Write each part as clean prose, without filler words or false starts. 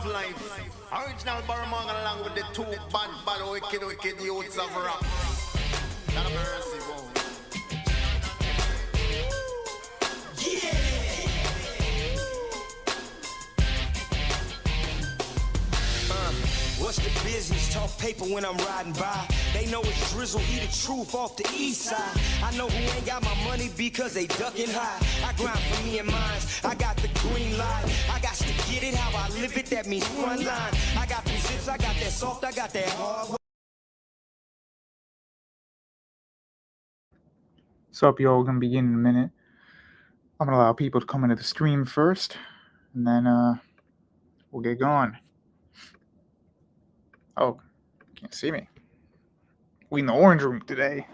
life. Original Barman along with the two bad, wicked youths of rap. Not a mercy, whoa. What's the business? Talk paper when I'm riding by. They know it's drizzle, eat the truth off the east side. I know who ain't got my money because they ducking high. I grind for me and mine. I got the green light. I got to get it how I live it. That means front line. I got the zips, I got that soft, I got that hard. What's up, y'all? We're gonna begin in a minute. I'm gonna allow people to come into the stream first, and then we'll get going. Oh, can't see me. We in the orange room today.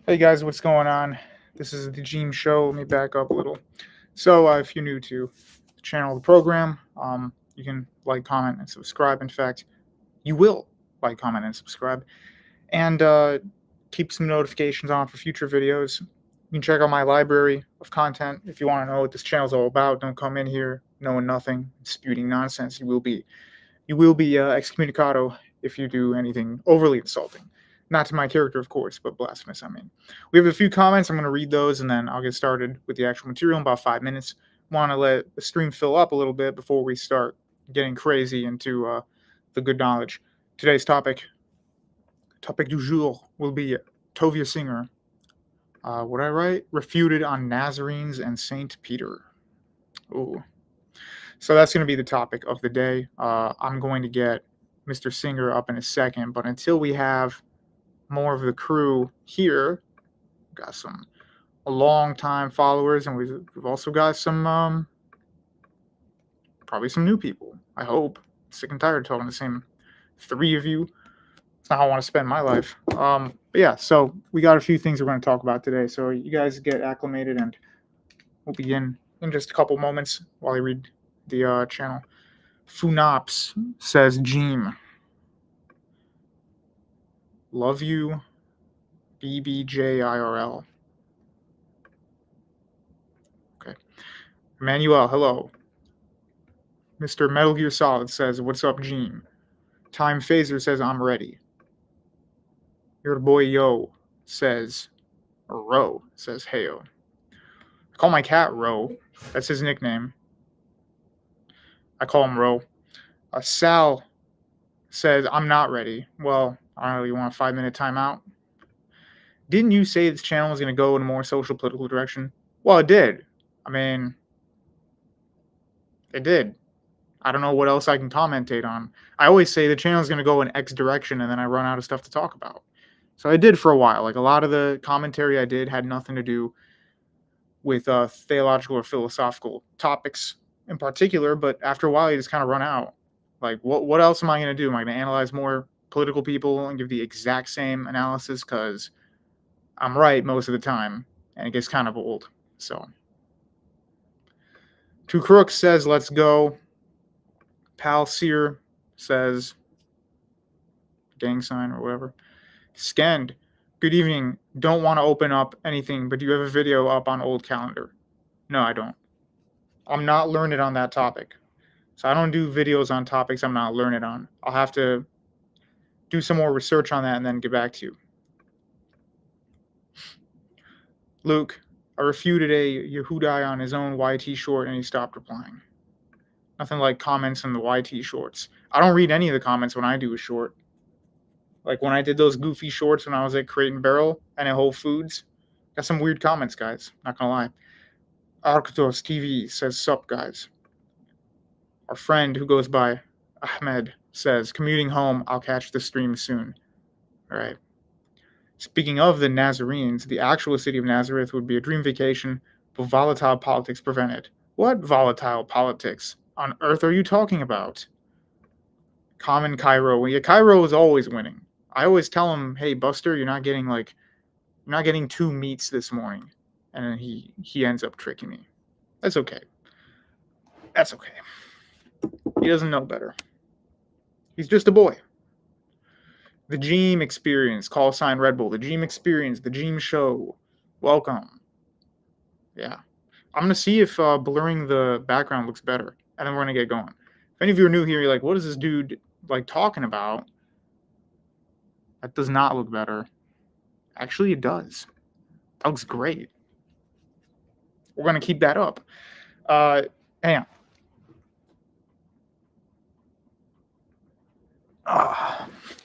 Hey guys, what's going on? This is the Gene Show. Let me back up a little. So if you're new to the channel, the program, you can like, comment, and subscribe. In fact, you will like, comment, and subscribe. And keep some notifications on for future videos. You can check out my library of content if you want to know what this channel's all about. Don't come in here knowing nothing, spewing nonsense. You will be excommunicado if you do anything overly insulting. Not to my character, of course, but blasphemous, I mean. We have a few comments. I'm going to read those, and then I'll get started with the actual material in about 5 minutes. Want to let the stream fill up a little bit before we start getting crazy into the good knowledge. Today's topic du jour, will be Tovia Singer. What I write? Refuted on Nazarenes and St. Peter. Ooh. So that's going to be the topic of the day. I'm going to get Mr. Singer up in a second, but until we have more of the crew here, got some long-time followers, and we've also got some probably some new people. I hope. Sick and tired of talking to the same three of you. It's not how I want to spend my life. But yeah, so we got a few things we're going to talk about today. So you guys get acclimated, and we'll begin in just a couple moments while I read the channel. Funops says, Jeem, love you, BBJIRL. Okay. Emmanuel, hello. Mr. Metal Gear Solid says, what's up, Jeem? Time Phaser says, I'm ready. Your boy Yo says, or Ro says, heyo. I call my cat Ro. That's his nickname. I call him Ro. Sal says, I'm not ready. Well, I don't know, you want a 5-minute timeout? Didn't you say this channel was going to go in a more social political direction? Well, it did. I mean, it did. I don't know what else I can commentate on. I always say the channel is going to go in X direction, and then I run out of stuff to talk about. So I did for a while. Like, a lot of the commentary I did had nothing to do with theological or philosophical topics in particular, but after a while you just kind of run out. Like, what else am I going to do? Am I going to analyze more political people and give the exact same analysis? Because I'm right most of the time, and it gets kind of old. So, Two Crooks says, let's go. Pal Sear says, gang sign or whatever. Skend, good evening. Don't want to open up anything, but do you have a video up on old calendar? No, I don't. I'm not learned on that topic. So I don't do videos on topics I'm not learned on. I'll have to do some more research on that and then get back to you. Luke, I refuted a Yehudai on his own YT short and he stopped replying. Nothing like comments in the YT shorts. I don't read any of the comments when I do a short. Like when I did those goofy shorts when I was at Crate and Barrel and at Whole Foods. Got some weird comments, guys. Not gonna lie. Arctos TV says, sup, guys. Our friend who goes by Ahmed says, commuting home, I'll catch the stream soon. All right. Speaking of the Nazarenes, the actual city of Nazareth would be a dream vacation, but volatile politics prevent it. What volatile politics on earth are you talking about? Common Cairo. Well, yeah, Cairo is always winning. I always tell him, hey, Buster, you're not getting 2 meats this morning. And then he ends up tricking me. That's okay. That's okay. He doesn't know better. He's just a boy. The Jeem Experience, call sign Red Bull. The Jeem Experience, the Jeem Show. Welcome. Yeah. I'm going to see if blurring the background looks better. And then we're going to get going. If any of you are new here, you're like, what is this dude like talking about? That does not look better. Actually, it does. That looks great. We're going to keep that up. Hang on.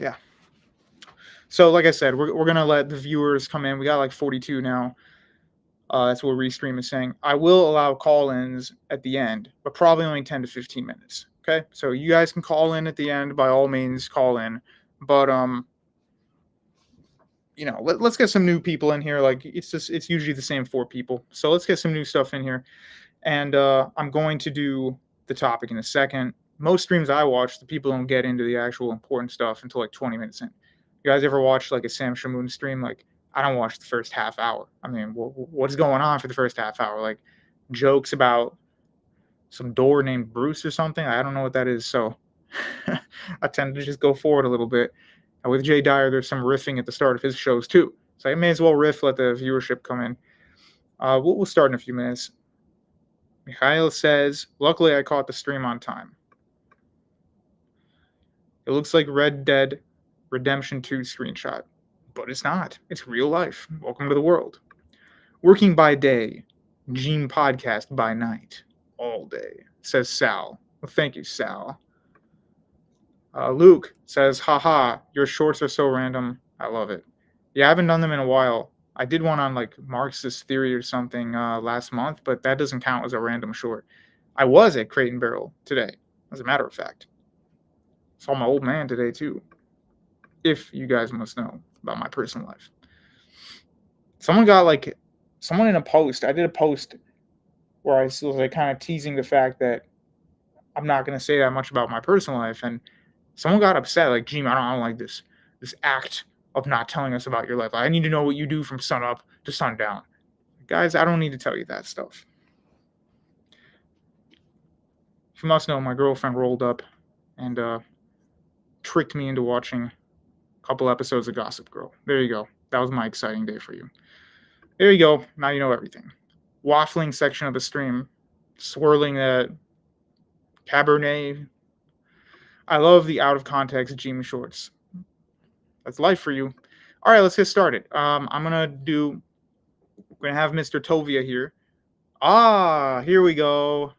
Yeah. So, like I said, we're going to let the viewers come in. We got like 42 now. That's what Restream is saying. I will allow call-ins at the end, but probably only 10 to 15 minutes. Okay? So you guys can call in at the end. By all means, call in. But, you know, let's get some new people in here. Like, it's usually the same 4 people. So let's get some new stuff in here. And I'm going to do the topic in a second. Most streams I watch, the people don't get into the actual important stuff until like 20 minutes in. You guys ever watch like a Sam Shamoon stream? Like, I don't watch the first half hour. I mean, what's going on for the first half hour? Like, jokes about some door named Bruce or something? I don't know what that is. So I tend to just go forward a little bit. And with Jay Dyer, there's some riffing at the start of his shows too. So I may as well riff, let the viewership come in. We'll start in a few minutes. Mikhail says, luckily I caught the stream on time. It looks like Red Dead Redemption 2 screenshot, but it's not. It's real life. Welcome to the world. Working by day, Gene podcast by night, all day, says Sal. Well, thank you, Sal. Luke says, haha, your shorts are so random. I love it. Yeah, I haven't done them in a while. I did one on like Marxist theory or something last month, but that doesn't count as a random short. I was at Crate and Barrel today, as a matter of fact. Saw my old man today too. If you guys must know about my personal life. Someone in a post, I did a post where I was like kind of teasing the fact that I'm not going to say that much about my personal life, and someone got upset, like, Gee, I don't like this act of not telling us about your life. I need to know what you do from sun up to sundown. Guys, I don't need to tell you that stuff. You must know my girlfriend rolled up and tricked me into watching a couple episodes of Gossip Girl. There you go. That was my exciting day for you. There you go. Now you know everything. Waffling section of the stream. Swirling that Cabernet. I love the out-of-context Jimmy shorts. That's life for you. All right, let's get started. I'm going to have Mr. Tovia here. Here we go.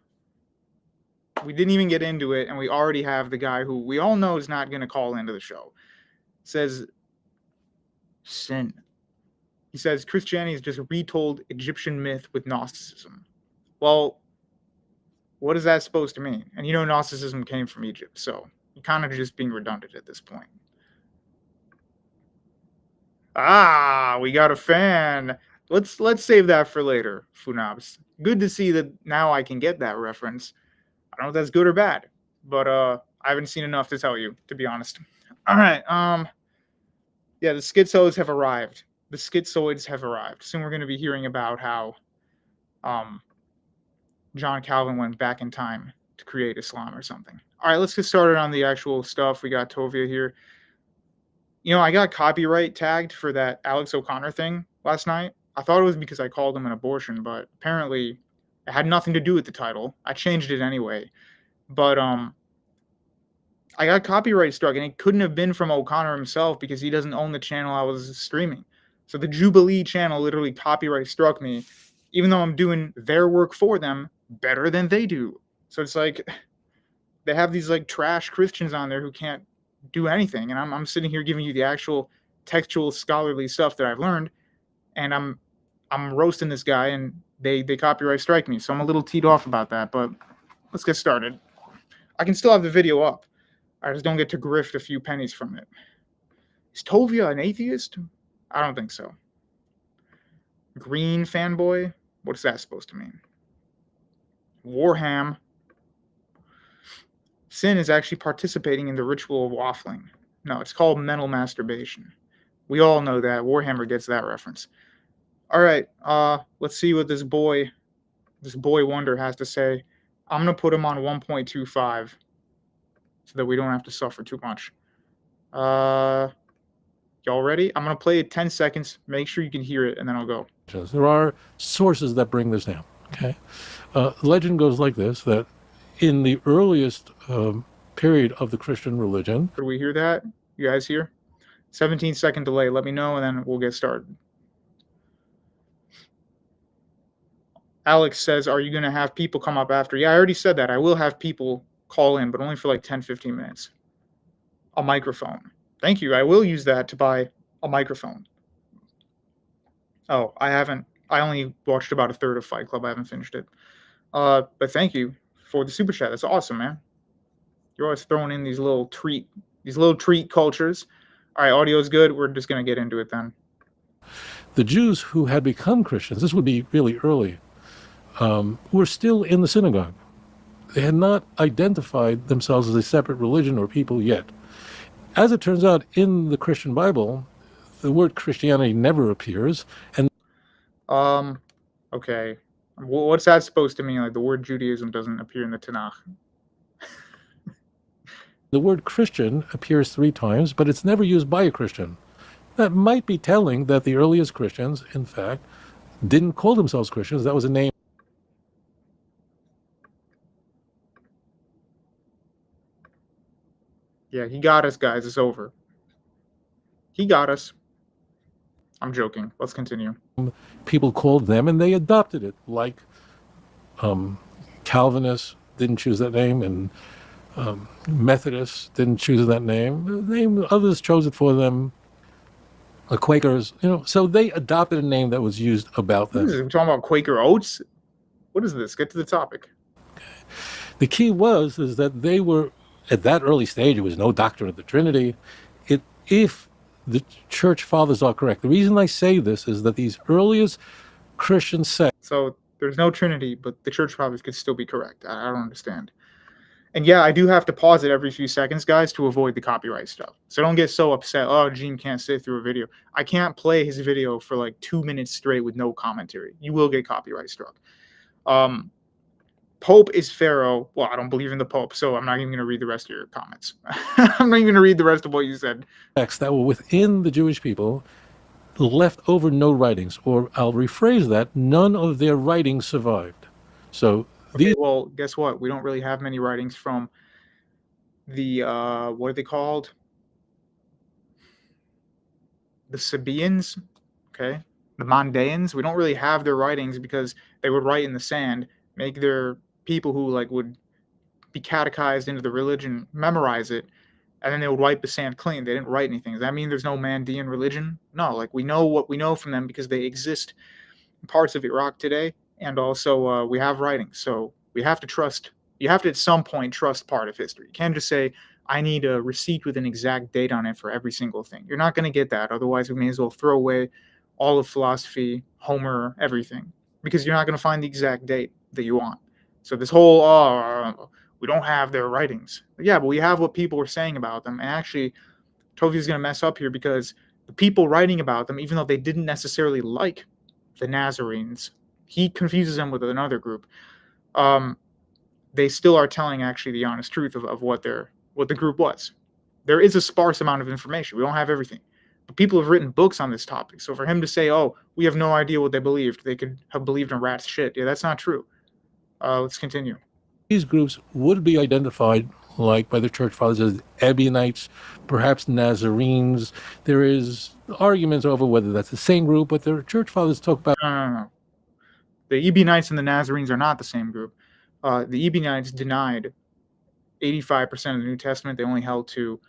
We didn't even get into it, and we already have the guy who we all know is not going to call into the show. Says, sin. He says, Christianity is just a retold Egyptian myth with Gnosticism. Well, what is that supposed to mean? And you know Gnosticism came from Egypt, so you're kind of just being redundant at this point. We got a fan. Let's save that for later, Funabs. Good to see that now I can get that reference. I don't know if that's good or bad, but I haven't seen enough to tell you, to be honest. All right. Yeah, the schizoids have arrived. Soon we're going to be hearing about how John Calvin went back in time to create Islam or something. All right, let's get started on the actual stuff. We got Tovia here. You know, I got copyright tagged for that Alex O'Connor thing last night. I thought it was because I called him an abortion, but apparently it had nothing to do with the title. I changed it anyway. But I got copyright struck, and it couldn't have been from O'Connor himself because he doesn't own the channel I was streaming. So the Jubilee channel literally copyright struck me, even though I'm doing their work for them better than they do. So it's like they have these like trash Christians on there who can't do anything, and I'm sitting here giving you the actual textual scholarly stuff that I've learned, and I'm roasting this guy, and they copyright strike me. So I'm a little teed off about that, but let's get started. I can still have the video up. I just don't get to grift a few pennies from it. Is Tovia an atheist? I don't think so. Green fanboy? What's that supposed to mean? Warham. Sin is actually participating in the ritual of waffling. No, it's called mental masturbation. We all know that. Warhammer gets that reference. All right, let's see what this boy wonder has to say. I'm going to put him on 1.25 so that we don't have to suffer too much. Y'all ready? I'm going to play it 10 seconds. Make sure you can hear it, and then I'll go. There are sources that bring this down, okay? Legend goes like this, that in the earliest period of the Christian religion. Could we hear that? You guys hear? 17-second delay. Let me know, and then we'll get started. Alex says, are you going to have people come up after? Yeah, I already said that. I will have people call in, but only for like 10, 15 minutes. A microphone. Thank you. I will use that to buy a microphone. Oh, I only watched about a third of Fight Club. I haven't finished it. But thank you for the super chat. That's awesome, man. You're always throwing in these little treat cultures. All right, audio's good. We're just going to get into it then. The Jews who had become Christians, this would be really early, were still in the synagogue. They had not identified themselves as a separate religion or people yet. As it turns out, in the Christian Bible, the word Christianity never appears. And okay. What's that supposed to mean? Like the word Judaism doesn't appear in the Tanakh. the word Christian appears 3 times, but it's never used by a Christian. That might be telling that the earliest Christians, in fact, didn't call themselves Christians. That was a name. Yeah, he got us, guys. It's over. He got us. I'm joking. Let's continue. People called them, and they adopted it. Like Calvinists didn't choose that name, and Methodists didn't choose that name. Others chose it for them. Quakers, so they adopted a name that was used about them. We're talking about Quaker Oats? What is this? Get to the topic. The key is that they were, at that early stage, it was no doctrine of the Trinity. If the church fathers are correct, the reason I say this is that these earliest Christian sects. So there's no Trinity, but the church fathers could still be correct. I don't understand. And yeah, I do have to pause it every few seconds, guys, to avoid the copyright stuff. So don't get so upset. Oh, Gene can't sit through a video. I can't play his video for like 2 minutes straight with no commentary. You will get copyright struck. Pope is Pharaoh. Well, I don't believe in the Pope, so I'm not even going to read the rest of your comments. I'm not even going to read the rest of what you said. Texts that were within the Jewish people left over no writings, or I'll rephrase that, none of their writings survived. So well, guess what? We don't really have many writings from the, what are they called? The Sabaeans, okay? The Mandaeans. We don't really have their writings because they would write in the sand, make their people who would be catechized into the religion memorize it, and then they would wipe the sand clean. They didn't write anything. Does that mean there's no Mandaean religion? No, we know what we know from them because they exist in parts of Iraq today. And also, we have writings, so we have to trust. You have to, at some point, trust part of history. You can't just say, I need a receipt with an exact date on it for every single thing. You're not going to get that. Otherwise, we may as well throw away all of philosophy, Homer, everything, because you're not going to find the exact date that you want. So this whole, we don't have their writings. Yeah, but we have what people were saying about them. And actually, Tovia's going to mess up here because the people writing about them, even though they didn't necessarily like the Nazarenes, he confuses them with another group. They still are telling actually the honest truth of what the group was. There is a sparse amount of information. We don't have everything. But people have written books on this topic. So for him to say, oh, we have no idea what they believed, they could have believed in rat's shit. Yeah, that's not true. Let's continue. These groups would be identified by the church fathers as Ebionites, perhaps Nazarenes. There is arguments over whether that's the same group, but the church fathers talk about... No. The Ebionites and the Nazarenes are not the same group. The Ebionites denied 85% of the New Testament. They only held to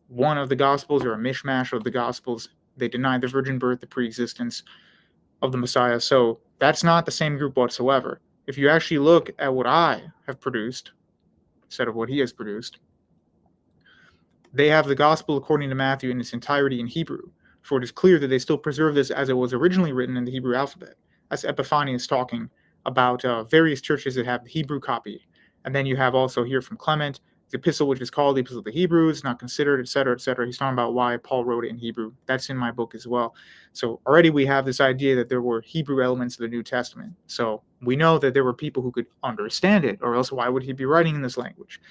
one of the Gospels, or a mishmash of the Gospels. They denied the virgin birth, the preexistence of the Messiah. So that's not the same group whatsoever. If you actually look at what I have produced, instead of what he has produced, they have the Gospel according to Matthew in its entirety in Hebrew. For it is clear that they still preserve this as it was originally written in the Hebrew alphabet. That's Epiphanius talking about various churches that have the Hebrew copy. And then you have also here from Clement, the epistle which is called the Epistle of the Hebrews, not considered, etc., etc. He's talking about why Paul wrote it in Hebrew. That's in my book as well. So already we have this idea that there were Hebrew elements of the New Testament. So we know that there were people who could understand it, or else why would he be writing in this language?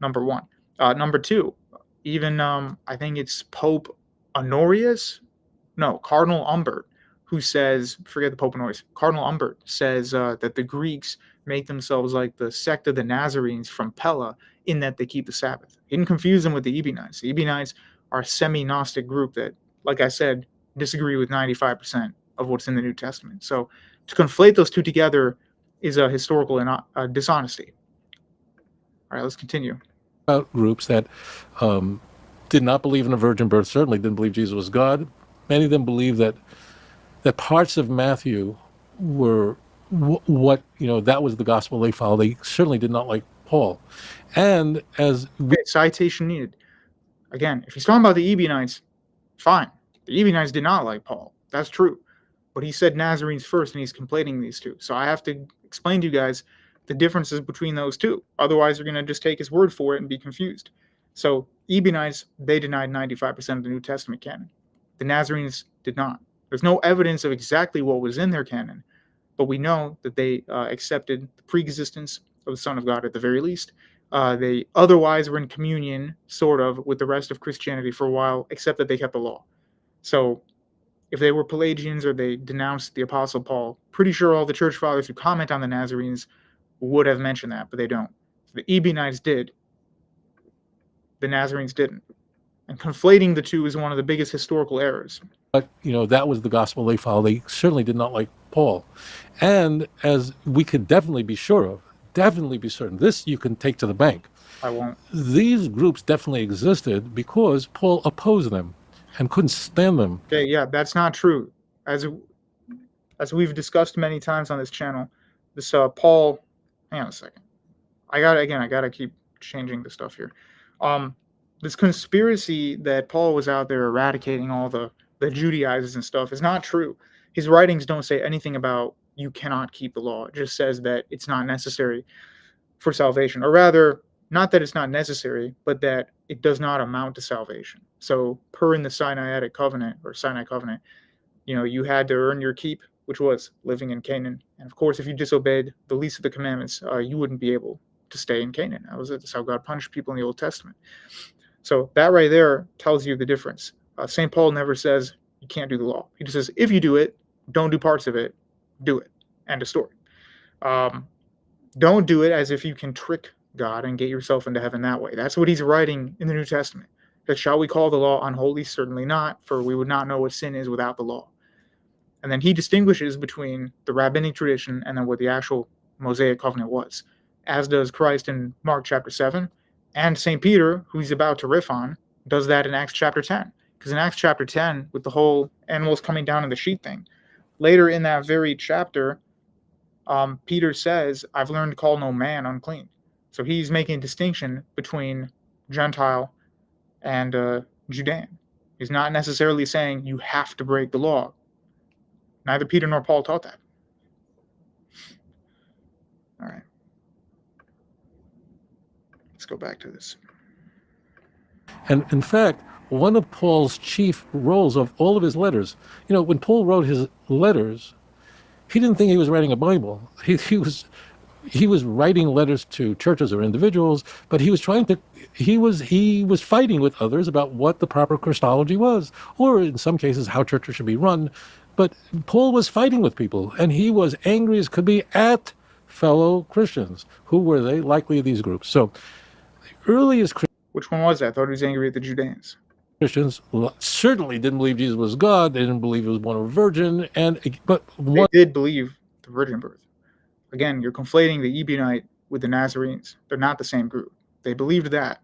Number one. Number two, even I think it's Pope Honorius? No, Cardinal Humbert, who says, forget the Pope Honorius, Cardinal Humbert says that the Greeks make themselves like the sect of the Nazarenes from Pella in that they keep the Sabbath. He didn't confuse them with the Ebionites. The Ebionites are a semi-Gnostic group that, like I said, disagree with 95% of what's in the New Testament. So to conflate those two together is a historical dishonesty. All right, let's continue. About groups that did not believe in a virgin birth, certainly didn't believe Jesus was God. Many of them believed that parts of Matthew were what, that was the gospel they followed. They certainly did not like Paul. And as citation needed. Again, if he's talking about the Ebionites, fine. The Ebionites did not like Paul. That's true. But he said Nazarenes first, and he's conflating these two. So I have to explain to you guys the differences between those two. Otherwise, you're going to just take his word for it and be confused. So Ebionites, they denied 95% of the New Testament canon. The Nazarenes did not. There's no evidence of exactly what was in their canon, but we know that they accepted the preexistence of the Son of God at the very least. They otherwise were in communion, sort of, with the rest of Christianity for a while, except that they kept the law. So if they were Pelagians or they denounced the Apostle Paul, pretty sure all the church fathers who comment on the Nazarenes would have mentioned that, but they don't. So the Ebionites did. The Nazarenes didn't. And conflating the two is one of the biggest historical errors. But, that was the gospel they followed. They certainly did not like Paul. And as we could definitely be sure of, definitely be certain, this you can take to the bank. I won't. These groups definitely existed because Paul opposed them and couldn't stand them. Okay, yeah, that's not true. As we've discussed many times on this channel, this Paul, hang on a second. I gotta keep changing the stuff here. This conspiracy that Paul was out there eradicating all the Judaizers and stuff is not true. His writings don't say anything about you cannot keep the law. It just says that it's not necessary for salvation, or rather, not that it's not necessary, but that it does not amount to salvation. So per in the Sinai covenant, you had to earn your keep, which was living in Canaan. And of course, if you disobeyed the least of the commandments, you wouldn't be able to stay in Canaan. That's how God punished people in the Old Testament. So that right there tells you the difference. St. Paul never says you can't do the law. He just says, if you do it, don't do parts of it, do it. End of story. Don't do it as if you can trick God and get yourself into heaven that way. That's what he's writing in the New Testament. That shall we call the law unholy? Certainly not, for we would not know what sin is without the law. And then he distinguishes between the rabbinic tradition and then what the actual Mosaic covenant was, as does Christ in Mark chapter 7, and St. Peter, who he's about to riff on, does that in Acts chapter 10. Because in Acts chapter 10, with the whole animals coming down in the sheet thing, later in that very chapter, Peter says, I've learned to call no man unclean. So he's making a distinction between Gentile and Judean. He's not necessarily saying you have to break the law. Neither Peter nor Paul taught that. All right. Let's go back to this. And in fact, one of Paul's chief roles of all of his letters, when Paul wrote his letters, he didn't think he was writing a Bible. He was writing letters to churches or individuals, but he was fighting with others about what the proper Christology was, or in some cases how churches should be run. But Paul was fighting with people, and he was angry as could be at fellow Christians. Who were they? Likely these groups. So the earliest Which one was that? I thought he was angry at the Judeans. Christians certainly didn't believe Jesus was God. They didn't believe he was born of a virgin, but they did believe the virgin birth. Again, you're conflating the Ebionite with the Nazarenes. They're not the same group. They believed that.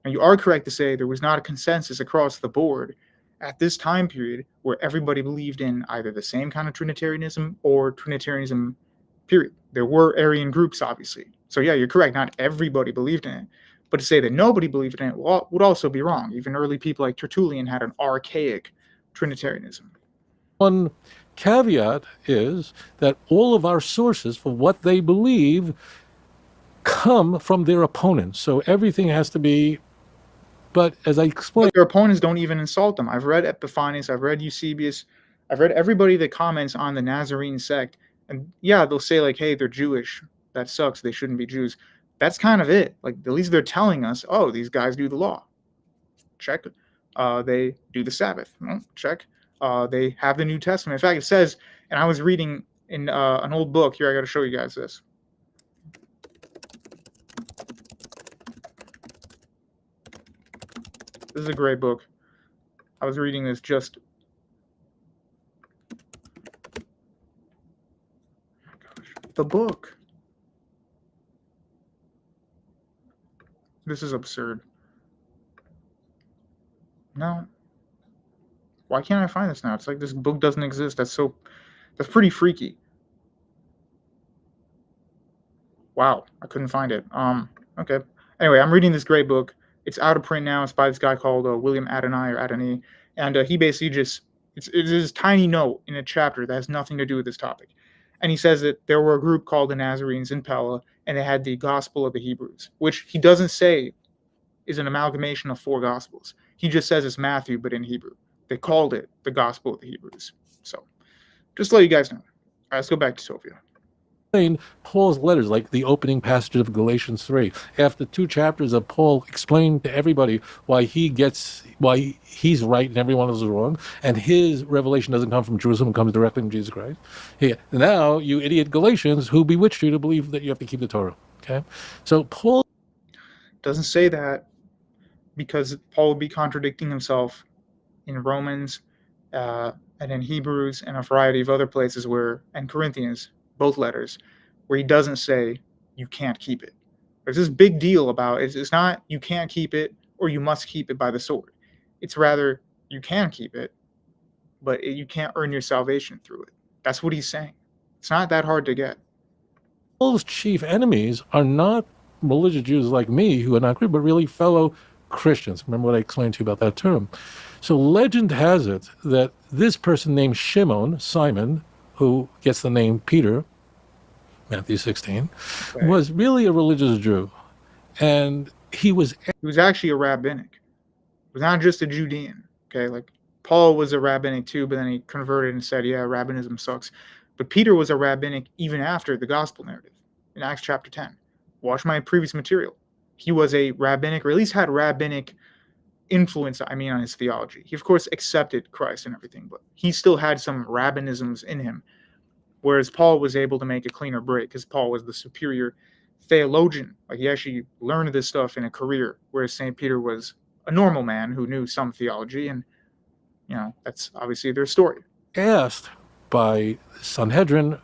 And you are correct to say there was not a consensus across the board at this time period where everybody believed in either the same kind of Trinitarianism or Trinitarianism, period. There were Arian groups, obviously. So yeah, you're correct. Not everybody believed in it. But to say that nobody believed in it would also be wrong. Even early people like Tertullian had an archaic Trinitarianism. One caveat is that all of our sources for what they believe come from their opponents. So everything has to be, but as I explained, their opponents don't even insult them. I've read Epiphanius, I've read Eusebius, I've read everybody that comments on the Nazarene sect. And yeah, they'll say like, hey, they're Jewish. That sucks. They shouldn't be Jews. That's kind of it. Like, at least they're telling us, oh, these guys do the law. Check. They do the Sabbath. Check. They have the New Testament. In fact, it says, and I was reading in an old book here, I got to show you guys this. This is a great book. I was reading this just... The book. This is absurd. No. Why can't I find this now? It's like this book doesn't exist. That's pretty freaky. Wow, I couldn't find it. Okay. Anyway, I'm reading this great book. It's out of print now. It's by this guy called William Adonai or Adonai, and he basically just it's this tiny note in a chapter that has nothing to do with this topic, and he says that there were a group called the Nazarenes in Pella, and they had the Gospel of the Hebrews, which he doesn't say is an amalgamation of 4 Gospels. He just says it's Matthew, but in Hebrew. They called it the Gospel of the Hebrews. So, just to let you guys know. All right, let's go back to Tovia. Paul's letters, like the opening passage of Galatians 3. After 2 chapters of Paul explaining to everybody why he's right and everyone else is wrong, and his revelation doesn't come from Jerusalem, it comes directly from Jesus Christ. Now, you idiot Galatians, who bewitched you to believe that you have to keep the Torah. Okay? So Paul doesn't say that because Paul would be contradicting himself in Romans and in Hebrews and a variety of other places and Corinthians, both letters, where he doesn't say you can't keep it. There's this big deal about it. It's not you can't keep it or you must keep it by the sword. It's rather you can keep it, but you can't earn your salvation through it. That's what he's saying. It's not that hard to get. Paul's chief enemies are not religious Jews like me who are not Christian, but really fellow Christians. Remember what I explained to you about that term. So legend has it that this person named Shimon, Simon, who gets the name Peter, Matthew 16, okay, was really a religious Jew. And he was actually a rabbinic. He was not just a Judean. Okay, like Paul was a rabbinic too, but then he converted and said, yeah, rabbinism sucks. But Peter was a rabbinic even after the gospel narrative in Acts chapter 10. Watch my previous material. He was a rabbinic, or at least had rabbinic influence, on his theology. He, of course, accepted Christ and everything, but he still had some rabbinisms in him, whereas Paul was able to make a cleaner break because Paul was the superior theologian. Like, he actually learned this stuff in a career, whereas St. Peter was a normal man who knew some theology, and, that's obviously their story. Asked by Sanhedrin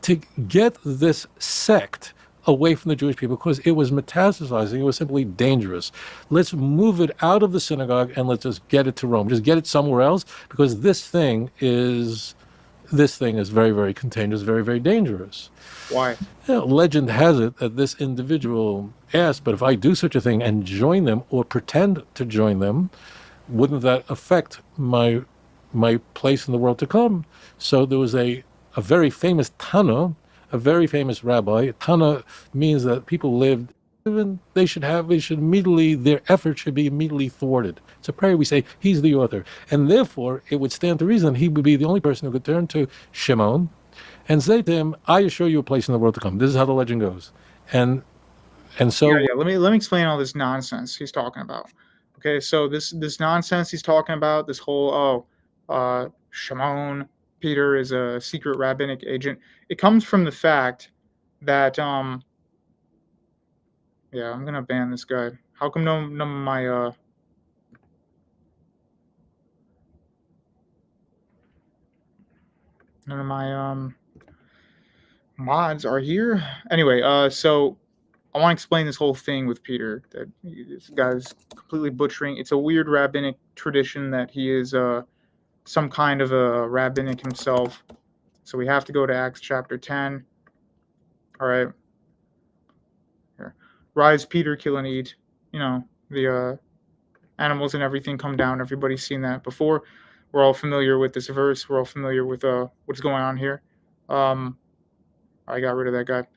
to get this sect away from the Jewish people because it was metastasizing. It was simply dangerous. Let's move it out of the synagogue and let's just get it to Rome. Just get it somewhere else because this thing is very, very contagious, very, very dangerous. Why? Legend has it that this individual asked, but if I do such a thing and join them or pretend to join them, wouldn't that affect my place in the world to come? So there was a very famous Tana, a very famous rabbi. Tana means that people lived, their effort should be immediately thwarted. It's a prayer we say, he's the author. And therefore, it would stand to reason he would be the only person who could turn to Shimon and say to him, I assure you a place in the world to come. This is how the legend goes. And so... Yeah, let me explain all this nonsense he's talking about. Okay, so this nonsense he's talking about, this whole, Shimon, Peter is a secret rabbinic agent. It comes from the fact that, I'm gonna ban this guy. How come none of my mods are here? Anyway, so I want to explain this whole thing with Peter that this guy's completely butchering. It's a weird rabbinic tradition that he is some kind of a rabbinic himself. So we have to go to Acts chapter 10. All right. Here. Rise, Peter, kill and eat. The animals and everything come down. Everybody's seen that before. We're all familiar with this verse. We're all familiar with what's going on here. I got rid of that guy.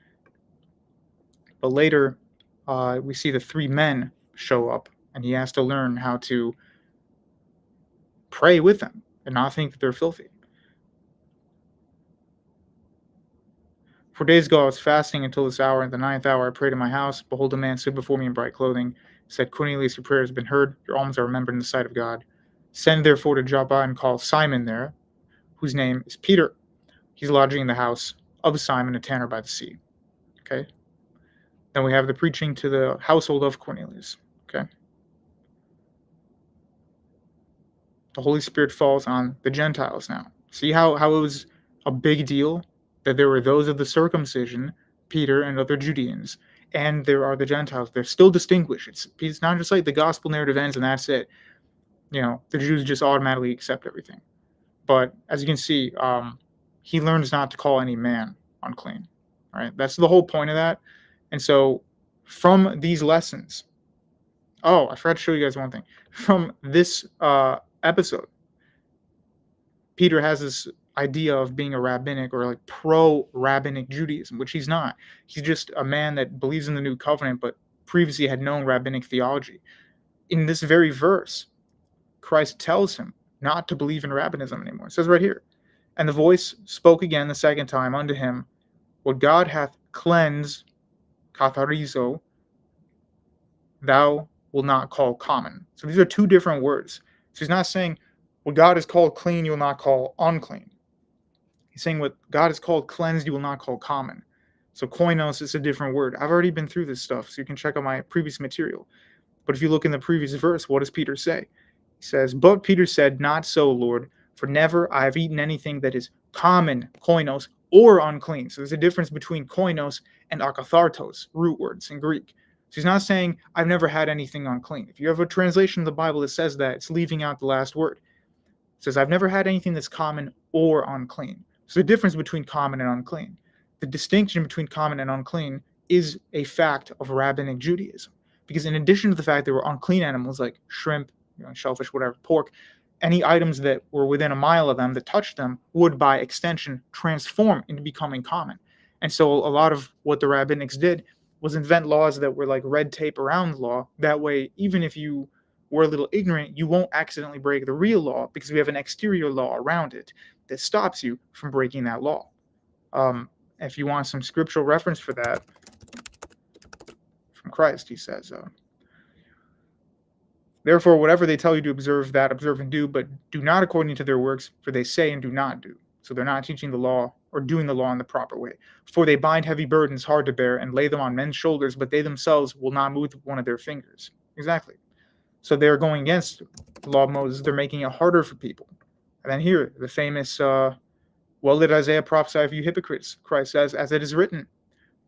But later, we see the 3 men show up, and he has to learn how to pray with them and not think that they're filthy. 4 days ago, I was fasting until this hour. At the 9th hour, I prayed in my house. Behold, a man stood before me in bright clothing. He said, Cornelius, your prayer has been heard. Your alms are remembered in the sight of God. Send therefore to Joppa and call Simon there, whose name is Peter. He's lodging in the house of Simon, a tanner by the sea. Okay. Then we have the preaching to the household of Cornelius. Okay. the Holy Spirit falls on the Gentiles now. See how it was a big deal that there were those of the circumcision, Peter and other Judeans, and there are the Gentiles. They're still distinguished. It's not just like the gospel narrative ends and that's it. The Jews just automatically accept everything. But as you can see, he learns not to call any man unclean. Right? That's the whole point of that. And so from these lessons, I forgot to show you guys one thing. From this episode, Peter has this idea of being a rabbinic or like pro-rabbinic Judaism, which he's not. He's just a man that believes in the new covenant, but previously had known rabbinic theology. In this very verse, Christ tells him not to believe in rabbinism anymore. It says right here, and the voice spoke again the second time unto him, what God hath cleansed, katharizo, thou will not call common. So these are two different words. So he's not saying what God has called clean, you will not call unclean. He's saying what God has called cleansed, you will not call common. So koinos is a different word. I've already been through this stuff, so you can check out my previous material. But if you look in the previous verse, what does Peter say? He says, but Peter said, not so, Lord, for never I have eaten anything that is common, koinos, or unclean. So there's a difference between koinos and akathartos, root words in Greek. So he's not saying, I've never had anything unclean. If you have a translation of the Bible that says that, it's leaving out the last word. It says, I've never had anything that's common or unclean. So the difference between common and unclean. The distinction between common and unclean is a fact of rabbinic Judaism. Because in addition to the fact there were unclean animals like shrimp, shellfish, whatever, pork, any items that were within a mile of them that touched them would, by extension, transform into becoming common. And so a lot of what the rabbinics did was invent laws that were like red tape around the law. That way, even if you were a little ignorant, you won't accidentally break the real law because we have an exterior law around it that stops you from breaking that law. If you want some scriptural reference for that, from Christ, he says, therefore, whatever they tell you to observe, that observe and do, but do not according to their works, for they say and do not do. So they're not teaching the law or doing the law in the proper way. For they bind heavy burdens hard to bear and lay them on men's shoulders, but they themselves will not move one of their fingers. Exactly. So they're going against the law of Moses. They're making it harder for people. And then here, the famous, well did Isaiah prophesy of you hypocrites? Christ says, as it is written,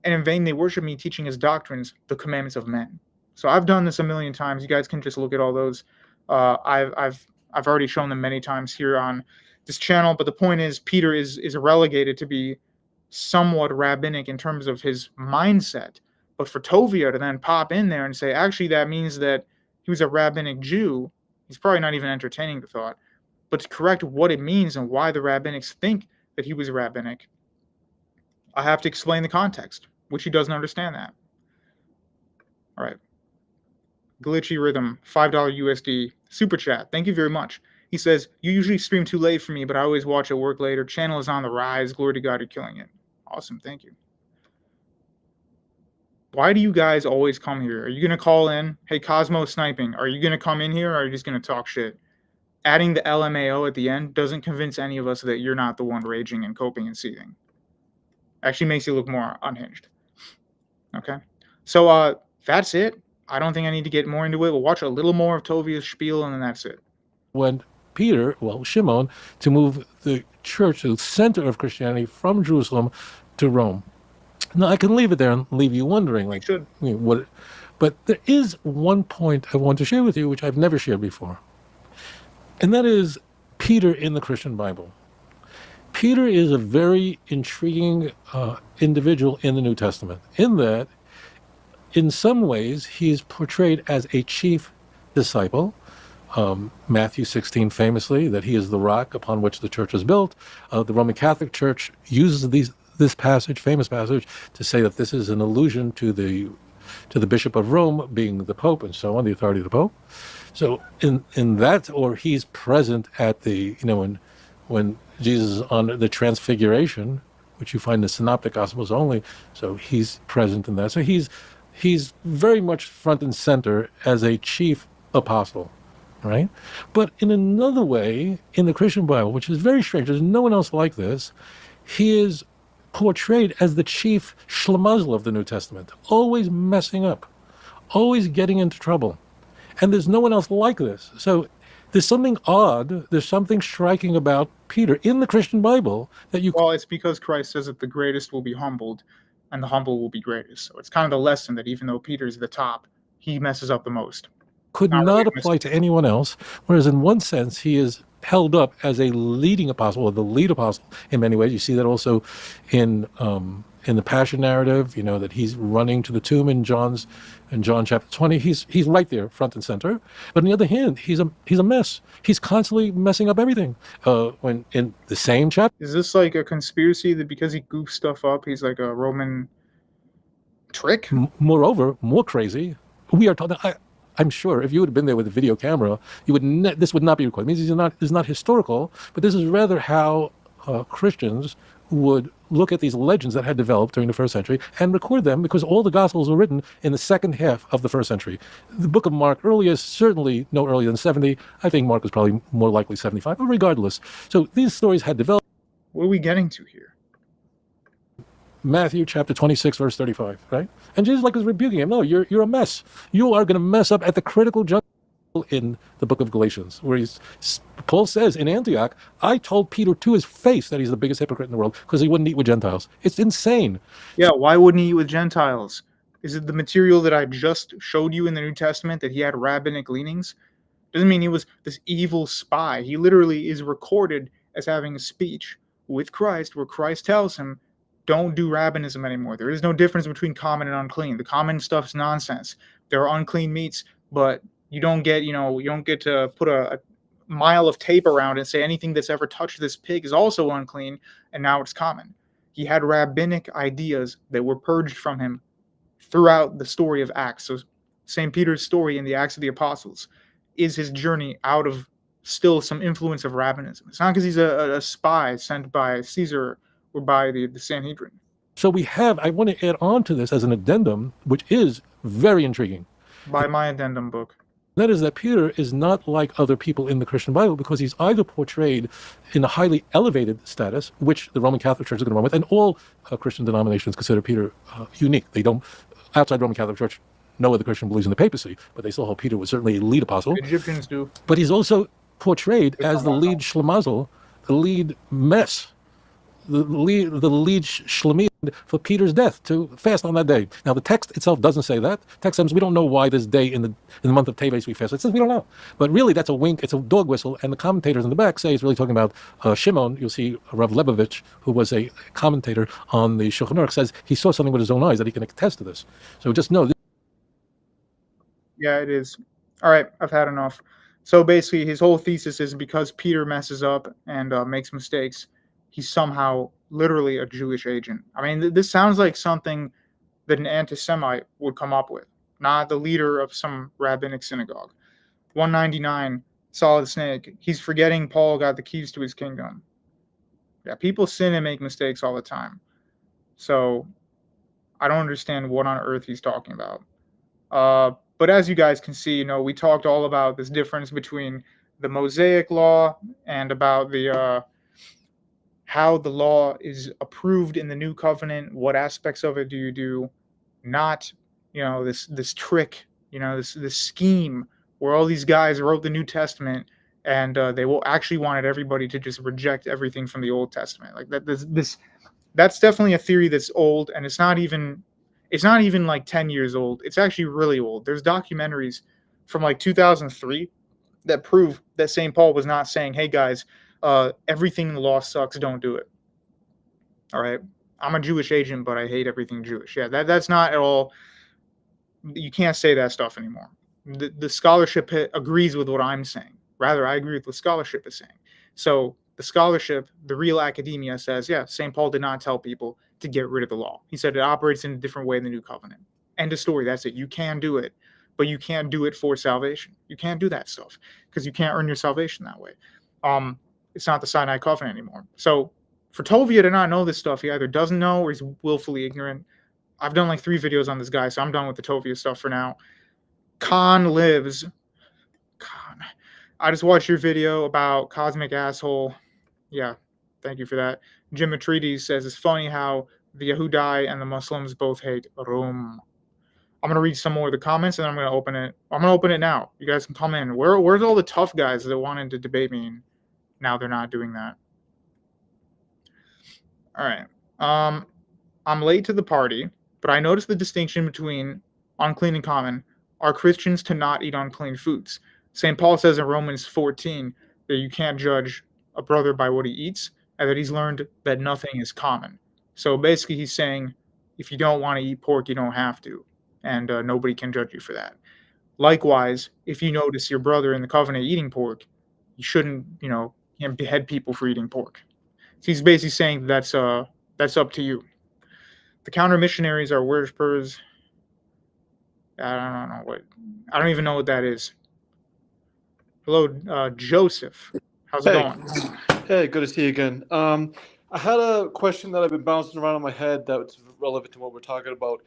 and in vain they worship me, teaching as doctrines the commandments of men. So I've done this a million times. You guys can just look at all those. I've already shown them many times here on this channel. But the point is, Peter is relegated to be somewhat rabbinic in terms of his mindset. But for Tovia to then pop in there and say, actually, that means that he was a rabbinic Jew, he's probably not even entertaining the thought. But to correct what it means and why the rabbinics think that he was rabbinic, I have to explain the context, which he doesn't understand that. All right. Glitchy Rhythm, $5 USD, super chat. Thank you very much. He says, you usually stream too late for me, but I always watch at work later. Channel is on the rise. Glory to God, you're killing it. Awesome. Thank you. Why do you guys always come here? Are you going to call in? Hey, Cosmo Sniping, are you going to come in here or are you just going to talk shit? Adding the LMAO at the end doesn't convince any of us that you're not the one raging and coping and seething. Actually makes you look more unhinged. Okay? So that's it. I don't think I need to get more into it. We'll watch a little more of Tovia's spiel, and then that's it. When Shimon, to move the church to the center of Christianity from Jerusalem to Rome. Now, I can leave it there and leave you wondering, like, what. But there is one point I want to share with you, which I've never shared before. And that is Peter in the Christian Bible. Peter is a very intriguing individual in the New Testament, in that in some ways, he's portrayed as a chief disciple. Matthew 16 famously, that he is the rock upon which the church is built. The Roman Catholic Church uses this passage, famous passage, to say that this is an allusion to the Bishop of Rome being the Pope and so on, the authority of the Pope. So in that, or he's present at the, when Jesus is on the Transfiguration, which you find in the Synoptic Gospels only, so he's present in that. So he's very much front and center as a chief apostle, right? But in another way, in the Christian Bible, which is very strange, there's no one else like this, he is portrayed as the chief schlemazel of the New Testament, always messing up, always getting into trouble. And there's no one else like this. So There's something odd, there's something striking about Peter in the Christian Bible that you Well, it's because Christ says that the greatest will be humbled and the humble will be greatest. So it's kind of the lesson that even though Peter's the top, he messes up the most. could Not really not a apply to anyone else, whereas in one sense he is held up as a leading apostle, or the lead apostle in many ways. You see that also in the Passion narrative, that he's running to the tomb in John chapter 20. He's right there, front and center. But on the other hand, he's a mess. He's constantly messing up everything. When in the same chapter, Is this like a conspiracy that because he goofs stuff up, he's like a Roman trick? moreover, more crazy, we are talking. I'm sure if you would have been there with a video camera, you would. This would not be recorded. It means this is not historical, but this is rather how Christians would look at these legends that had developed during the first century and record them, because all the Gospels were written in the second half of the first century. The book of Mark earliest, certainly no earlier than 70. I think Mark was probably more likely 75, but regardless. So these stories had developed. What are we getting to here? Matthew chapter 26, verse 35, right? And Jesus was rebuking him. No, you're a mess. You are going to mess up at the critical juncture. In the book of Galatians, where Paul says in Antioch, I told Peter to his face that he's the biggest hypocrite in the world because he wouldn't eat with Gentiles. It's insane. Yeah, why wouldn't he eat with Gentiles? Is it the material that I just showed you in the New Testament that he had rabbinic leanings? Doesn't mean he was this evil spy. He literally is recorded as having a speech with Christ where Christ tells him, don't do rabbinism anymore. There is no difference between common and unclean. The common stuff's nonsense. There are unclean meats, but you don't get to put a mile of tape around it and say anything that's ever touched this pig is also unclean, and now it's common. He had rabbinic ideas that were purged from him throughout the story of Acts. So St. Peter's story in the Acts of the Apostles is his journey out of still some influence of rabbinism. It's not because he's a spy sent by Caesar or by the Sanhedrin. So I want to add on to this as an addendum, which is very intriguing. By my addendum book. That is that Peter is not like other people in the Christian Bible, because he's either portrayed in a highly elevated status, which the Roman Catholic Church is going to run with, and all Christian denominations consider Peter unique. They don't, outside the Roman Catholic Church, no other Christian believes in the papacy, but they still hold Peter was certainly a lead apostle. Egyptians do. But he's also portrayed as the lead schlemazel, the lead mess, the lead shlemid for Peter's death, to fast on that day. Now, the text itself doesn't say that. Text says we don't know why this day in the month of Teves we fast. It says we don't know. But really, that's a wink. It's a dog whistle. And the commentators in the back say it's really talking about Shimon. You'll see Rav Lebovich, who was a commentator on the Shulchan Aruch, says he saw something with his own eyes that he can attest to this. So just know. Yeah, it is. All right, I've had enough. So basically, his whole thesis is because Peter messes up and makes mistakes, he's somehow literally a Jewish agent. I mean, this sounds like something that an anti-Semite would come up with, not the leader of some rabbinic synagogue. 199, Solid Snake. He's forgetting Paul got the keys to his kingdom. Yeah, people sin and make mistakes all the time. So I don't understand what on earth he's talking about. But as you guys can see, we talked all about this difference between the Mosaic law and about the how the law is approved in the new covenant. What aspects of it do you do? Not, this trick, this scheme where all these guys wrote the New Testament and they will actually wanted everybody to just reject everything from the Old Testament. Like that. That's definitely a theory that's old, and it's not even like 10 years old. It's actually really old. There's documentaries from like 2003 that prove that St. Paul was not saying, hey guys, everything in the law sucks, don't do it. All right. I'm a Jewish agent, but I hate everything Jewish. Yeah, that's not at all. You can't say that stuff anymore. The scholarship agrees with what I'm saying. Rather, I agree with what scholarship is saying. So the scholarship, the real academia says, yeah, St. Paul did not tell people to get rid of the law. He said it operates in a different way in the new covenant. End of story. That's it. You can do it, but you can't do it for salvation. You can't do that stuff because you can't earn your salvation that way. It's not the Sinai covenant anymore. So for Tovia to not know this stuff, he either doesn't know or he's willfully ignorant. I've done like 3 videos on this guy, so I'm done with the Tovia stuff for now. Khan lives. Khan. I just watched your video about Cosmic Asshole. Yeah, thank you for that. Jim Atreides says it's funny how the Yehudai and the Muslims both hate Rome. I'm gonna read some more of the comments, and I'm gonna open it. I'm gonna open it now. You guys can come in. Where's all the tough guys that wanted to debate me? And now they're not doing that. All right. I'm late to the party, but I noticed the distinction between unclean and common. Are Christians to not eat unclean foods? St. Paul says in Romans 14 that you can't judge a brother by what he eats, and that he's learned that nothing is common. So basically, he's saying if you don't want to eat pork, you don't have to, and nobody can judge you for that. Likewise, if you notice your brother in the covenant eating pork, you shouldn't, can't behead people for eating pork. So he's basically saying that's up to you. The counter missionaries are worshippers. I don't even know what that is. Hello, Joseph. How's it going? Hey, good to see you again. I had a question that I've been bouncing around in my head that's relevant to what we're talking about.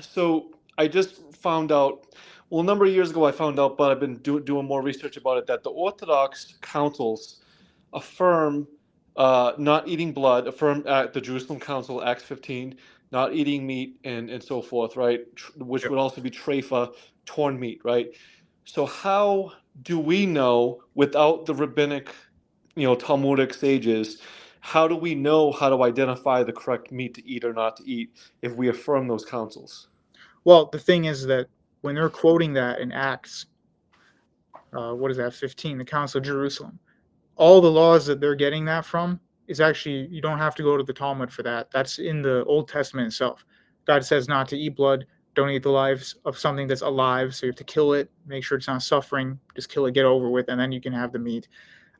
So I just found out, well, a number of years ago I found out, but I've been doing more research about it, that the Orthodox councils affirm not eating blood, affirm at the Jerusalem Council, Acts 15, not eating meat and so forth, right? Which would also be treifa, torn meat, right? So how do we know, without the rabbinic, Talmudic sages, how do we know how to identify the correct meat to eat or not to eat if we affirm those councils? Well, the thing is that when they're quoting that in Acts, 15, the Council of Jerusalem, all the laws that they're getting that from is actually, you don't have to go to the Talmud for that. That's in the Old Testament itself. God says not to eat blood, don't eat the lives of something that's alive, so you have to kill it, make sure it's not suffering, just kill it, get over with, and then you can have the meat.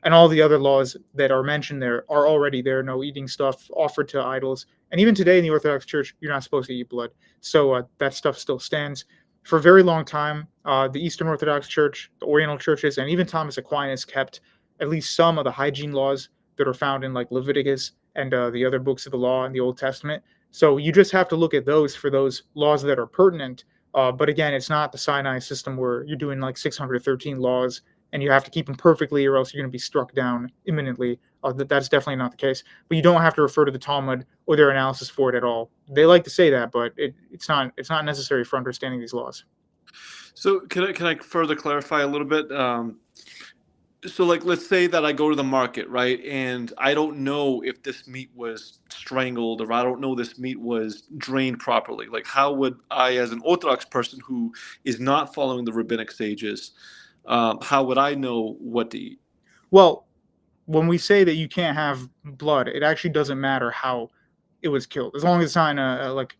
And all the other laws that are mentioned there are already there. No eating stuff offered to idols. And even today in the Orthodox Church, you're not supposed to eat blood. So that stuff still stands. For a very long time, the Eastern Orthodox Church, the Oriental churches, and even Thomas Aquinas kept at least some of the hygiene laws that are found in like Leviticus and the other books of the law in the Old Testament. So you just have to look at those for those laws that are pertinent. But again, it's not the Sinai system where you're doing like 613 laws and you have to keep them perfectly or else you're going to be struck down imminently. That's definitely not the case. But you don't have to refer to the Talmud or their analysis for it at all. They like to say that, but it's not necessary for understanding these laws. So can I further clarify a little bit? So like, let's say that I go to the market, right? And I don't know if this meat was strangled or I don't know this meat was drained properly. Like, how would I, as an Orthodox person who is not following the rabbinic sages, how would I know what to eat? Well, when we say that you can't have blood, it actually doesn't matter how it was killed. As long as it's not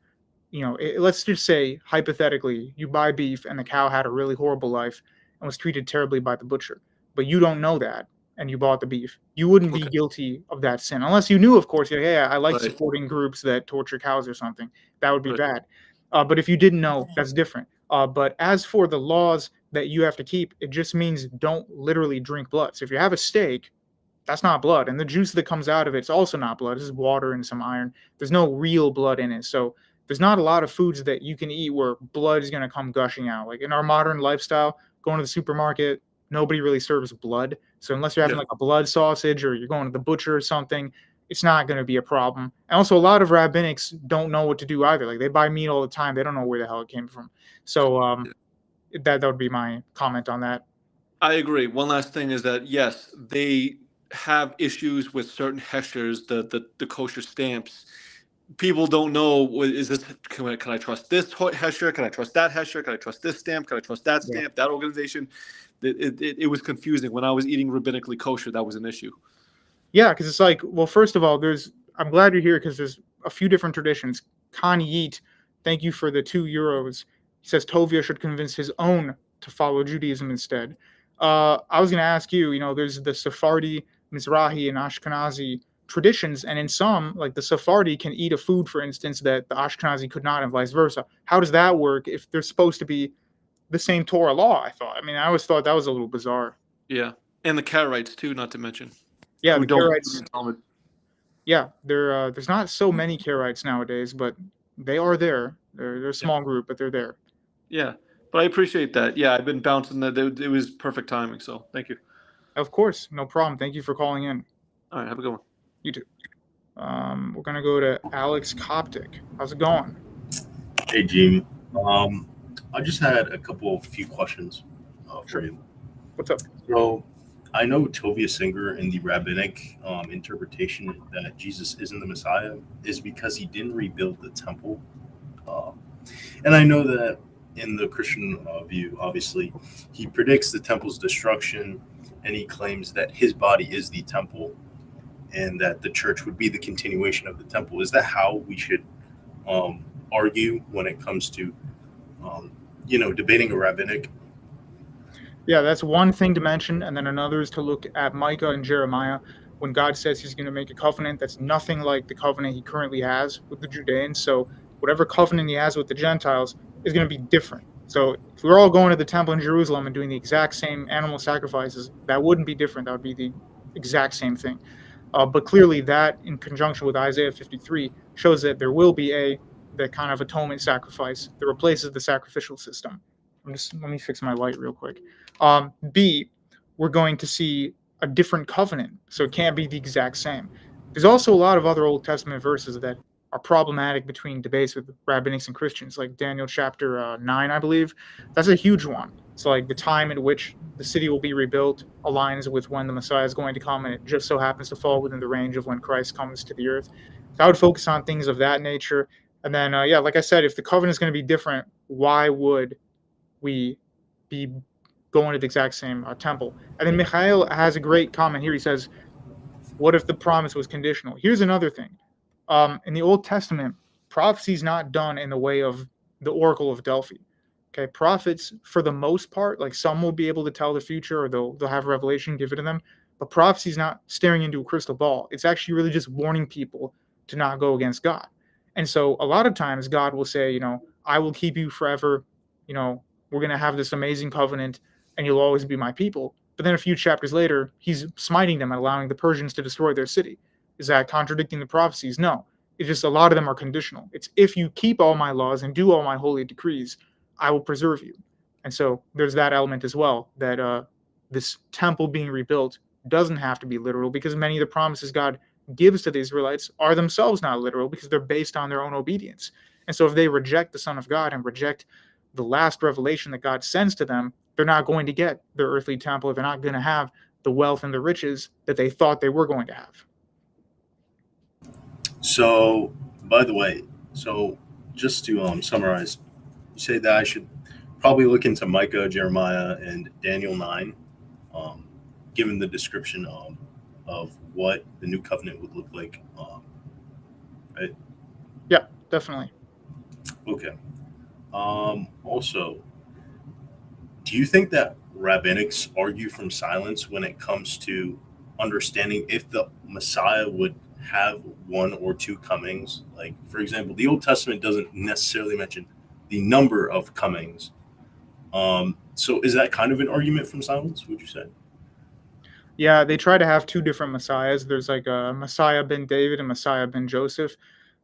let's just say, hypothetically, you buy beef and the cow had a really horrible life and was treated terribly by the butcher, but you don't know that and you bought the beef. You wouldn't be guilty of that sin. Unless you knew, of course, I like supporting groups that torture cows or something. That would be bad. But if you didn't know, that's different. But as for the laws that you have to keep, it just means don't literally drink blood. So if you have a steak, that's not blood. And the juice that comes out of it's also not blood. This is water and some iron. There's no real blood in it. So there's not a lot of foods that you can eat where blood is going to come gushing out. Like in our modern lifestyle, going to the supermarket, nobody really serves blood. So unless you're having like a blood sausage or you're going to the butcher or something, it's not going to be a problem. And also a lot of rabbinics don't know what to do either. Like they buy meat all the time. They don't know where the hell it came from. So that would be my comment on that. I agree. One last thing is that, yes, they have issues with certain hechshers, the kosher stamps. People don't know, is this, can I trust this hesher? Can I trust that hesher? Can I trust this stamp? Can I trust that stamp, that organization? It was confusing. When I was eating rabbinically kosher, that was an issue. Yeah, because it's like, well, first of all, I'm glad you're here because there's a few different traditions. Khan Yeet, thank you for the €2. He says Tovia should convince his own to follow Judaism instead. I was going to ask you, there's the Sephardi, Mizrahi, and Ashkenazi traditions, and in some, like the Sephardi can eat a food, for instance, that the Ashkenazi could not, and vice versa. How does that work if they're supposed to be the same Torah law? I always thought that was a little bizarre. Yeah, and the Karaites too, not to mention. Yeah, the Karaites. Yeah, there's not so many Karaites nowadays, but they are there. They're a small group, but they're there. Yeah, but I appreciate that. Yeah, I've been bouncing that. It was perfect timing, so thank you. Of course, no problem. Thank you for calling in. All right, have a good one. You too. We're gonna go to Alex Coptic. How's it going? Hey, Jimmy. I just had a few questions for Sure. you. What's up? So, I know Tovia Singer in the rabbinic interpretation that Jesus isn't the Messiah is because he didn't rebuild the temple. Um, and I know that in the Christian view, obviously, he predicts the temple's destruction and he claims that his body is the temple and that the church would be the continuation of the temple. Is that how we should argue when it comes to, um, debating a rabbinic? Yeah, that's one thing to mention, and then another is to look at Micah and Jeremiah when God says he's going to make a covenant that's nothing like the covenant he currently has with the Judeans. So whatever covenant he has with the Gentiles is going to be different. So if we were all going to the temple in Jerusalem and doing the exact same animal sacrifices, that wouldn't be different. That would be the exact same thing. But clearly, that in conjunction with Isaiah 53 shows that there will be the kind of atonement sacrifice that replaces the sacrificial system. Let me fix my light real quick. B, we're going to see a different covenant, so it can't be the exact same. There's also a lot of other Old Testament verses that are problematic between debates with rabbinics and Christians, like Daniel chapter 9, I believe. That's a huge one. So, like the time in which the city will be rebuilt aligns with when the Messiah is going to come, and it just so happens to fall within the range of when Christ comes to the earth. So I would focus on things of that nature. And then, yeah, like I said, if the covenant is going to be different, why would we be going to the exact same temple? And then Mikhail has a great comment here. He says, what if the promise was conditional? Here's another thing. In the Old Testament, prophecy is not done in the way of the Oracle of Delphi. Okay, prophets, for the most part, like some will be able to tell the future or they'll have revelation given to them, but prophecy is not staring into a crystal ball. It's actually really just warning people to not go against God. And so a lot of times God will say, I will keep you forever. We're going to have this amazing covenant and you'll always be my people. But then a few chapters later, he's smiting them and allowing the Persians to destroy their city. Is that contradicting the prophecies? No. It's just a lot of them are conditional. It's if you keep all my laws and do all my holy decrees, I will preserve you. And so there's that element as well, that this temple being rebuilt doesn't have to be literal, because many of the promises God gives to the Israelites are themselves not literal because they're based on their own obedience. And so if they reject the Son of God and reject the last revelation that God sends to them, they're not going to get their earthly temple. They're not going to have the wealth and the riches that they thought they were going to have. So, by the way, just to summarize, you say that I should probably look into Micah, Jeremiah, and Daniel 9, um, given the description of what the new covenant would look like. Right? Yeah, definitely. Okay. Also, do you think that rabbinics argue from silence when it comes to understanding if the Messiah would have one or two comings? Like, for example, the Old Testament doesn't necessarily mention the number of comings. So is that kind of an argument from silence, would you say? Yeah, they try to have two different messiahs. There's like a Messiah ben David and Messiah ben Joseph,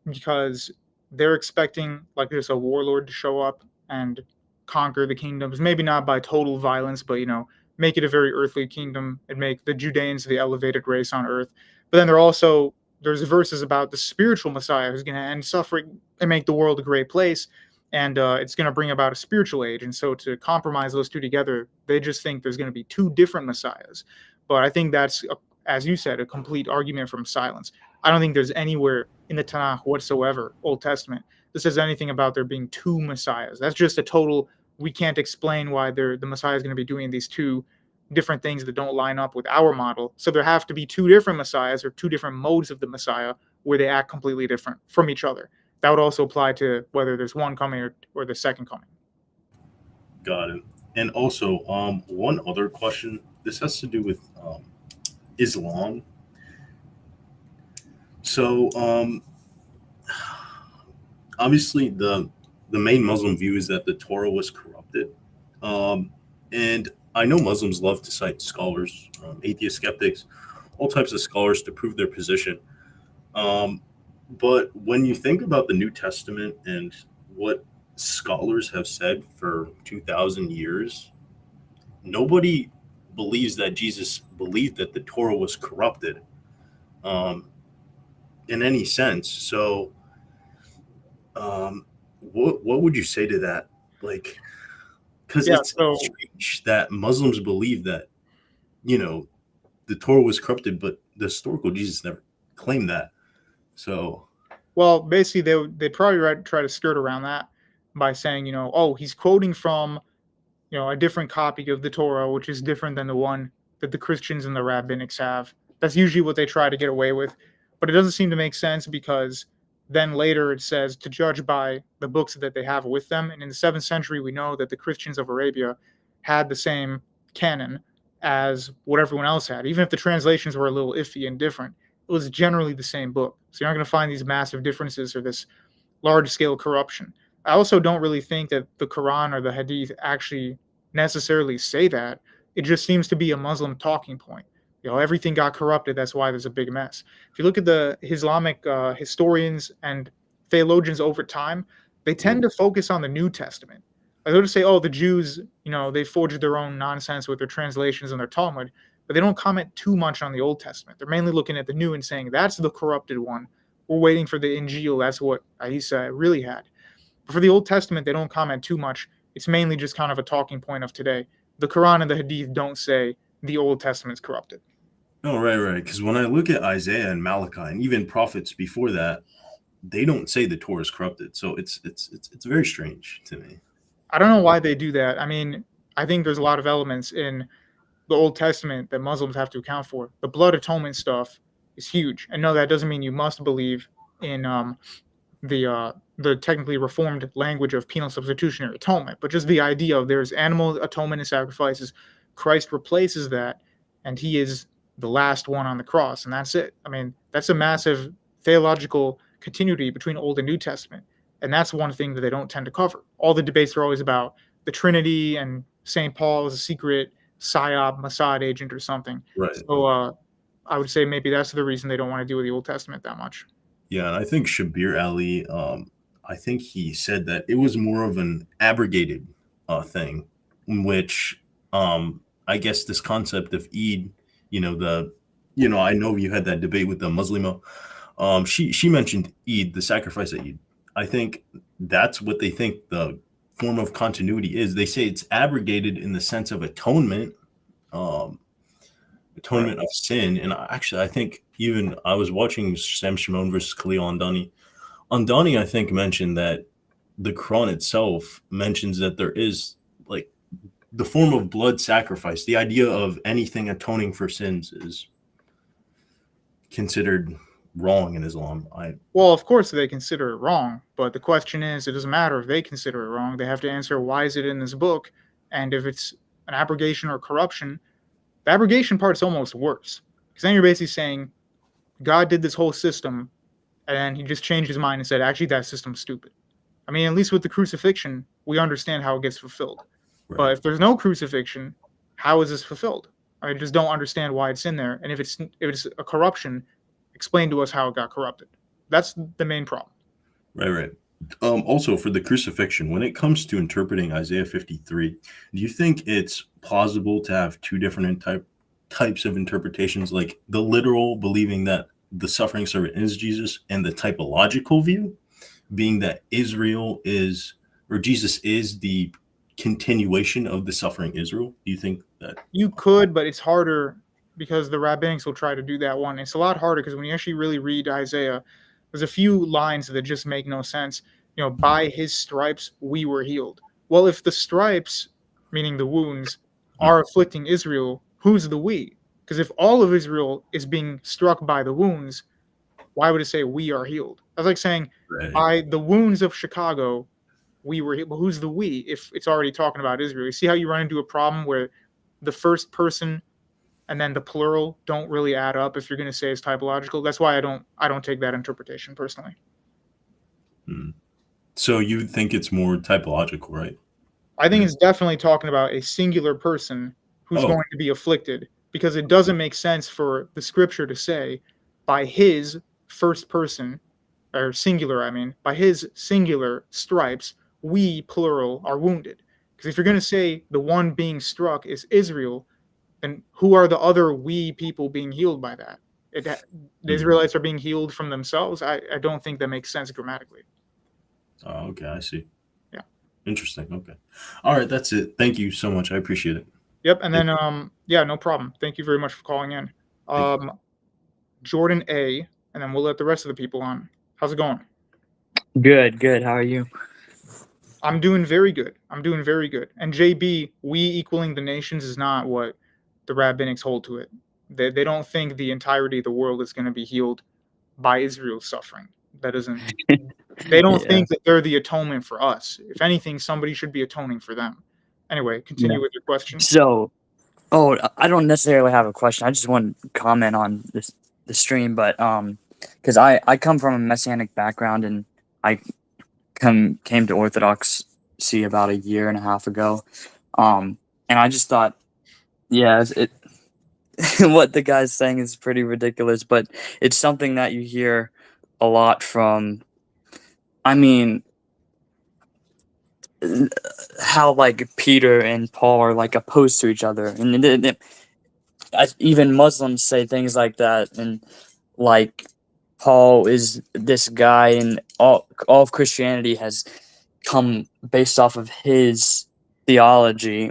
because they're expecting like there's a warlord to show up and conquer the kingdoms. Maybe not by total violence, but make it a very earthly kingdom and make the Judeans the elevated race on earth. But then there's verses about the spiritual Messiah who's going to end suffering and make the world a great place. And it's going to bring about a spiritual age. And so to compromise those two together, they just think there's going to be two different messiahs. But I think that's, as you said, a complete argument from silence. I don't think there's anywhere in the Tanakh whatsoever, Old Testament, that says anything about there being two messiahs. That's just a total, we can't explain why the Messiah is going to be doing these two different things that don't line up with our model. So there have to be two different messiahs or two different modes of the Messiah where they act completely different from each other. That would also apply to whether there's one coming or the second coming. Got it. And also, one other question. This has to do with Islam. So, obviously, the main Muslim view is that the Torah was corrupted, and I know Muslims love to cite scholars, atheist skeptics, all types of scholars to prove their position. But when you think about the New Testament and what scholars have said for 2,000 years, nobody believes that Jesus believed that the Torah was corrupted in any sense. So what would you say to that? Like, because Yeah, it's so strange that Muslims believe that, you know, the Torah was corrupted, but the historical Jesus never claimed that. So, well, basically they probably try to skirt around that by saying, oh, he's quoting from, a different copy of the Torah, which is different than the one that the Christians and the rabbinics have. That's usually what they try to get away with. But it doesn't seem to make sense because then later it says to judge by the books that they have with them. And in the 7th century, we know that the Christians of Arabia had the same canon as what everyone else had. Even if the translations were a little iffy and different, it was generally the same book. So you're not going to find these massive differences or this large scale corruption. I also don't really think that the Quran or the Hadith actually necessarily say that. It just seems to be a Muslim talking point. Everything got corrupted. That's why there's a big mess. If you look at the Islamic historians and theologians over time, they tend to focus on the New Testament. Like they'll just say, oh, the Jews, they forged their own nonsense with their translations and their Talmud, but they don't comment too much on the Old Testament. They're mainly looking at the New and saying, that's the corrupted one. We're waiting for the Injil. That's what Isa really had. But for the Old Testament, they don't comment too much. It's mainly just kind of a talking point of today. The Quran and the Hadith don't say the Old Testament's corrupted. oh, right. Because when I look at Isaiah and Malachi and even prophets before that, they don't say the Torah is corrupted. So it's very strange to me. I don't know why they do that. I mean, I think there's a lot of elements in the Old Testament that Muslims have to account for. The blood atonement stuff is huge. And no, that doesn't mean you must believe in the technically reformed language of penal substitutionary atonement, but just the idea of there's animal atonement and sacrifices. Christ replaces that, and he is the last one on the cross, and that's it. I mean, that's a massive theological continuity between Old and New Testament, and that's one thing that they don't tend to cover. All the debates are always about the Trinity and St. Paul is a secret psyop, Mossad agent or something. Right. So I would say maybe that's the reason they don't want to deal with the Old Testament that much. Yeah, and I think Shabir Ali, I think he said that it was more of an abrogated thing, in which I guess this concept of Eid, I know you had that debate with the Muslima. She mentioned Eid, the sacrifice of Eid. I think that's what they think the form of continuity is. They say it's abrogated in the sense of atonement, atonement of sin. And I think even I was watching Sam Shimon versus Khalil Andani. Andani, I think, mentioned that the Quran itself mentions that there is like the form of blood sacrifice. The idea of anything atoning for sins is considered wrong in Islam. Well, of course they consider it wrong, but the question is, it doesn't matter if they consider it wrong. They have to answer, why is it in this book? And if it's an abrogation or corruption, the abrogation part's almost worse, because then you're basically saying God did this whole system and then he just changed his mind and said, actually, that system's stupid. I mean, at least with the crucifixion, we understand how it gets fulfilled. Right. But if there's no crucifixion, how is this fulfilled? I just don't understand why it's in there. And if it's a corruption, explain to us how it got corrupted. That's the main problem. Right. Also, for the crucifixion, when it comes to interpreting Isaiah 53, do you think it's plausible to have two different types of interpretations, like the literal, believing that the suffering servant is Jesus, and the typological view being that Israel is, or Jesus is the continuation of the suffering Israel? Do you think that? You could, but it's harder because the rabbinics will try to do that one. It's a lot harder because when you actually really read Isaiah, there's a few lines that just make no sense. By his stripes we were healed. Well, if the stripes, meaning the wounds, are afflicting Israel, who's the we? Because if all of Israel is being struck by the wounds, why would it say we are healed? That's like saying, Right. by the wounds of Chicago, we were healed. Well, who's the we if it's already talking about Israel? You see how you run into a problem where the first person and then the plural don't really add up if you're going to say it's typological. That's why I don't take that interpretation personally. So you think it's more typological, right? I think it's definitely talking about a singular person who's going to be afflicted, because it doesn't make sense for the scripture to say by his first person, or singular, by his singular stripes, we, plural, are wounded. Because if you're going to say the one being struck is Israel, then who are the other we people being healed by that? The Israelites are being healed from themselves? I don't think that makes sense grammatically. Oh, okay, I see. Yeah. Interesting. Okay. All right, that's it. Thank you so much. I appreciate it. Yep. And then yeah, no problem. Thank you very much for calling in. Thank you. Jordan A, and then we'll let the rest of the people on. How's it going? Good, good. How are you? I'm doing very good. I'm doing very good. And JB, we equaling the nations is not what the rabbinics hold to it. They don't think the entirety of the world is going to be healed by Israel's suffering. That doesn't. They don't Yeah. think that they're the atonement for us. If anything, somebody should be atoning for them. Anyway, continue Yeah. with your question. So, I don't necessarily have a question. I just want to comment on the stream, but because I come from a messianic background and I came to Orthodoxy about a year and a half ago, and I just thought, yeah, it what the guy's saying is pretty ridiculous, but it's something that you hear a lot from. I mean, how like Peter and Paul are like opposed to each other, and even Muslims say things like that, and like Paul is this guy, and all of Christianity has come based off of his theology,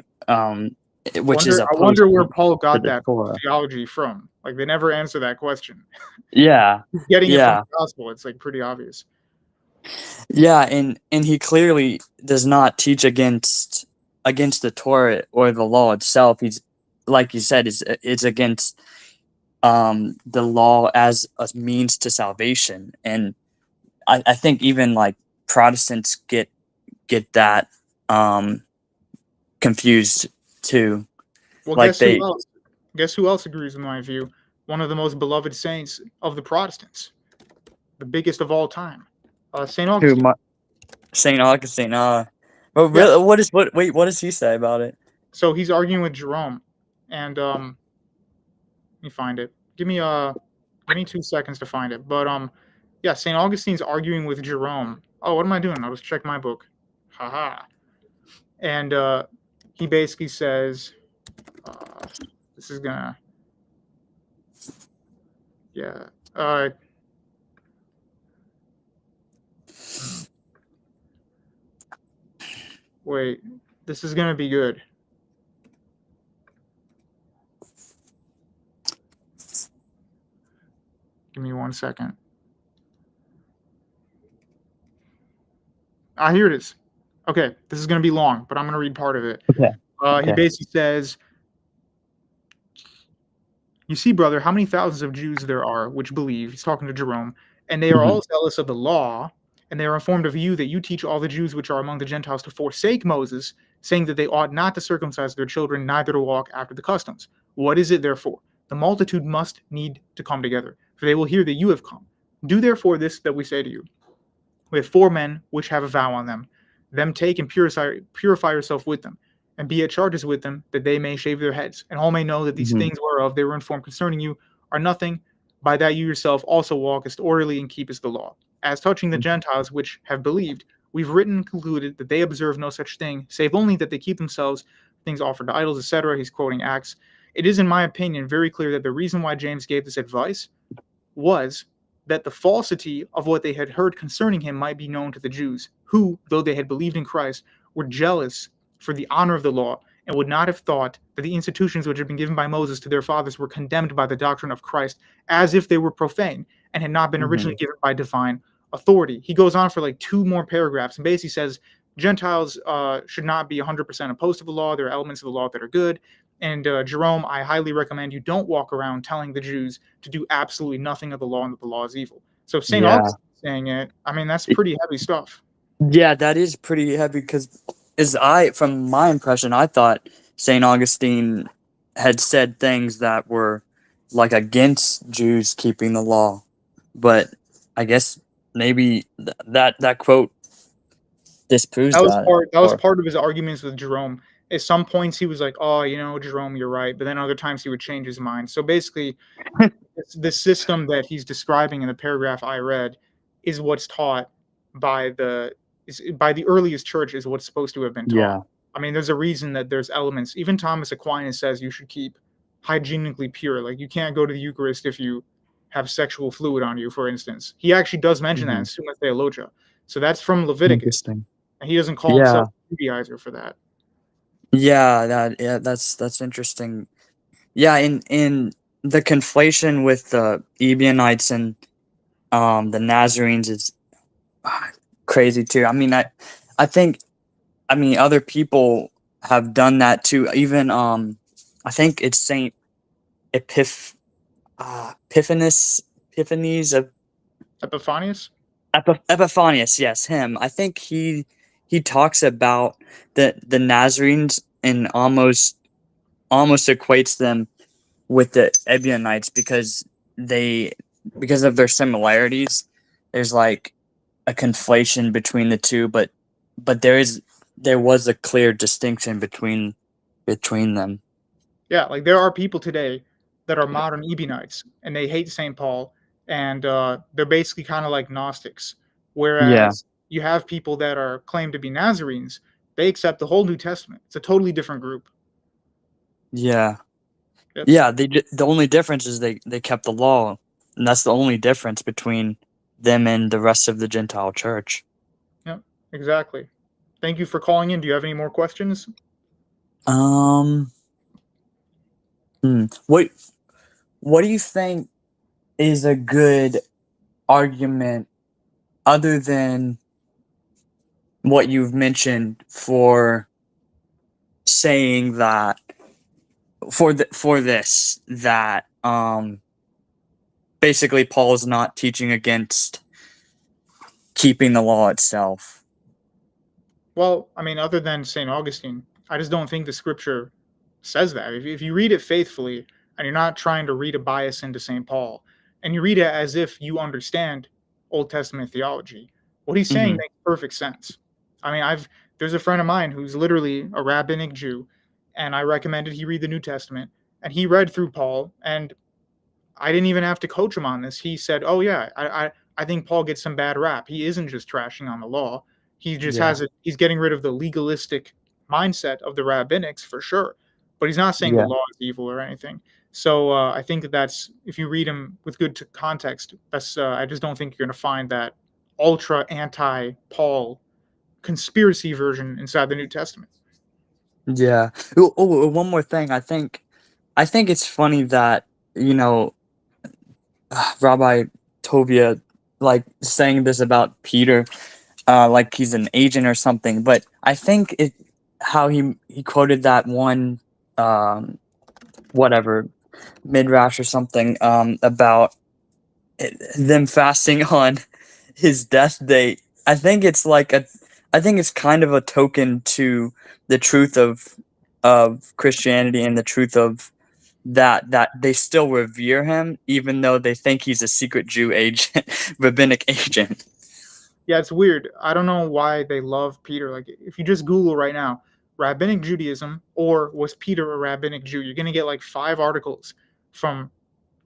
which is I opposed wonder where to Paul got the that Torah. theology from. Like they never answer that question. Yeah, He's getting it from yeah, the gospel. It's like pretty obvious. yeah, and he clearly does not teach against the Torah or the law itself. He's, like you said, it's against the law as a means to salvation, and I think even like Protestants get that confused too. Well, Like they, guess who else agrees with my view? One of the most beloved saints of the Protestants, the biggest of all time, Saint who Augustine. Saint Augustine. But Yeah. really, what does he say about it? So he's arguing with Jerome, and let me find it. Give me 2 seconds to find it. But yeah, Saint Augustine's arguing with Jerome. Oh, what am I doing? I'll just check my book. Haha. And he basically says, this is gonna, yeah. Wait, this is gonna be good. Give me 1 second. Here it is. Okay, this is going to be long, but I'm going to read part of it. Okay. He basically says, you see, brother, how many thousands of Jews there are which believe, he's talking to Jerome, and they are all zealous of the law, and they are informed of you that you teach all the Jews which are among the Gentiles to forsake Moses, saying that they ought not to circumcise their children, neither to walk after the customs. What is it, therefore? The multitude must need to come together, for they will hear that you have come. Do therefore this that we say to you. We have 4 men which have a vow on them. Them take and purify yourself with them, and be at charges with them, that they may shave their heads, and all may know that these things whereof they were informed concerning you are nothing, by that you yourself also walkest orderly and keepest the law. As touching the Gentiles which have believed, we've written and concluded that they observe no such thing, save only that they keep themselves things offered to idols, etc. He's quoting Acts. It is, in my opinion, very clear that the reason why James gave this advice was that the falsity of what they had heard concerning him might be known to the Jews, who, though they had believed in Christ, were jealous for the honor of the law, and would not have thought that the institutions which had been given by Moses to their fathers were condemned by the doctrine of Christ, as if they were profane, and had not been originally given by divine authority. He goes on for like 2 more paragraphs, and basically says Gentiles should not be 100% opposed to the law. There are elements of the law that are good. And Jerome, I highly recommend you don't walk around telling the Jews to do absolutely nothing of the law and that the law is evil. So if St. Augustine saying it, I mean, that's pretty heavy stuff. Yeah, that is pretty heavy, because from my impression, I thought St. Augustine had said things that were like against Jews keeping the law, but I guess maybe that quote disproves that. That was part of his arguments with Jerome. At some points he was like, oh, Jerome, you're right. But then other times he would change his mind. So basically, the system that he's describing in the paragraph I read is what's taught by the earliest church, is what's supposed to have been taught. Yeah. I mean, there's a reason that there's elements. Even Thomas Aquinas says you should keep hygienically pure. Like, you can't go to the Eucharist if you have sexual fluid on you, for instance. He actually does mention that in Summa Theologia. So that's from Leviticus, Interesting. and he doesn't call Yeah. himself a Judaizer for that. Yeah, that's interesting. Yeah, in the conflation with the Ebionites and the Nazarenes is crazy too. I think other people have done that too. Even I think it's Saint Epiphanes of Epiphanius? Epiphanius. Yes, him. I think he talks about the Nazarenes and almost equates them with the Ebionites because of their similarities. There's like a conflation between the two, but there was a clear distinction between them. Yeah, like there are people today that are modern Ebionites, and they hate St. Paul, and they're basically kind of like Gnostics. Yeah, Whereas you have people that are claimed to be Nazarenes, they accept the whole New Testament. It's a totally different group. yeah, Yep. yeah. The only difference is they kept the law, and that's the only difference between them and the rest of the Gentile church. Yep, exactly. Thank you for calling in. Do you have any more questions? What do you think is a good argument other than what you've mentioned for saying that for this that basically Paul is not teaching against keeping the law itself? Well, I mean, other than St. Augustine, I just don't think the scripture says that. If you read it faithfully and you're not trying to read a bias into St. Paul, and you read it as if you understand Old Testament theology, what he's saying Mhm. makes perfect sense. I mean, there's a friend of mine who's literally a rabbinic Jew, and I recommended he read the New Testament, and he read through Paul, and I didn't even have to coach him on this. He said, "Oh yeah, I think Paul gets some bad rap. He isn't just trashing on the law. He just Yeah. he's getting rid of the legalistic mindset of the rabbinics for sure. But he's not saying the Yeah. law is evil or anything. So I think that's if you read him with good context, that's I just don't think you're going to find that ultra anti-Paul conspiracy version inside the New Testament. Yeah. One more thing. I think it's funny that, Rabbi Tovia, like, saying this about Peter, like he's an agent or something. But I think how he quoted that one, whatever, midrash or something, about them fasting on his death date. I think it's kind of a token to the truth of Christianity and the truth of that they still revere him even though they think he's a secret Jew agent, rabbinic agent. Yeah, it's weird. I don't know why they love Peter. Like, if you just Google right now, rabbinic Judaism or was Peter a rabbinic Jew, you're gonna get like 5 articles from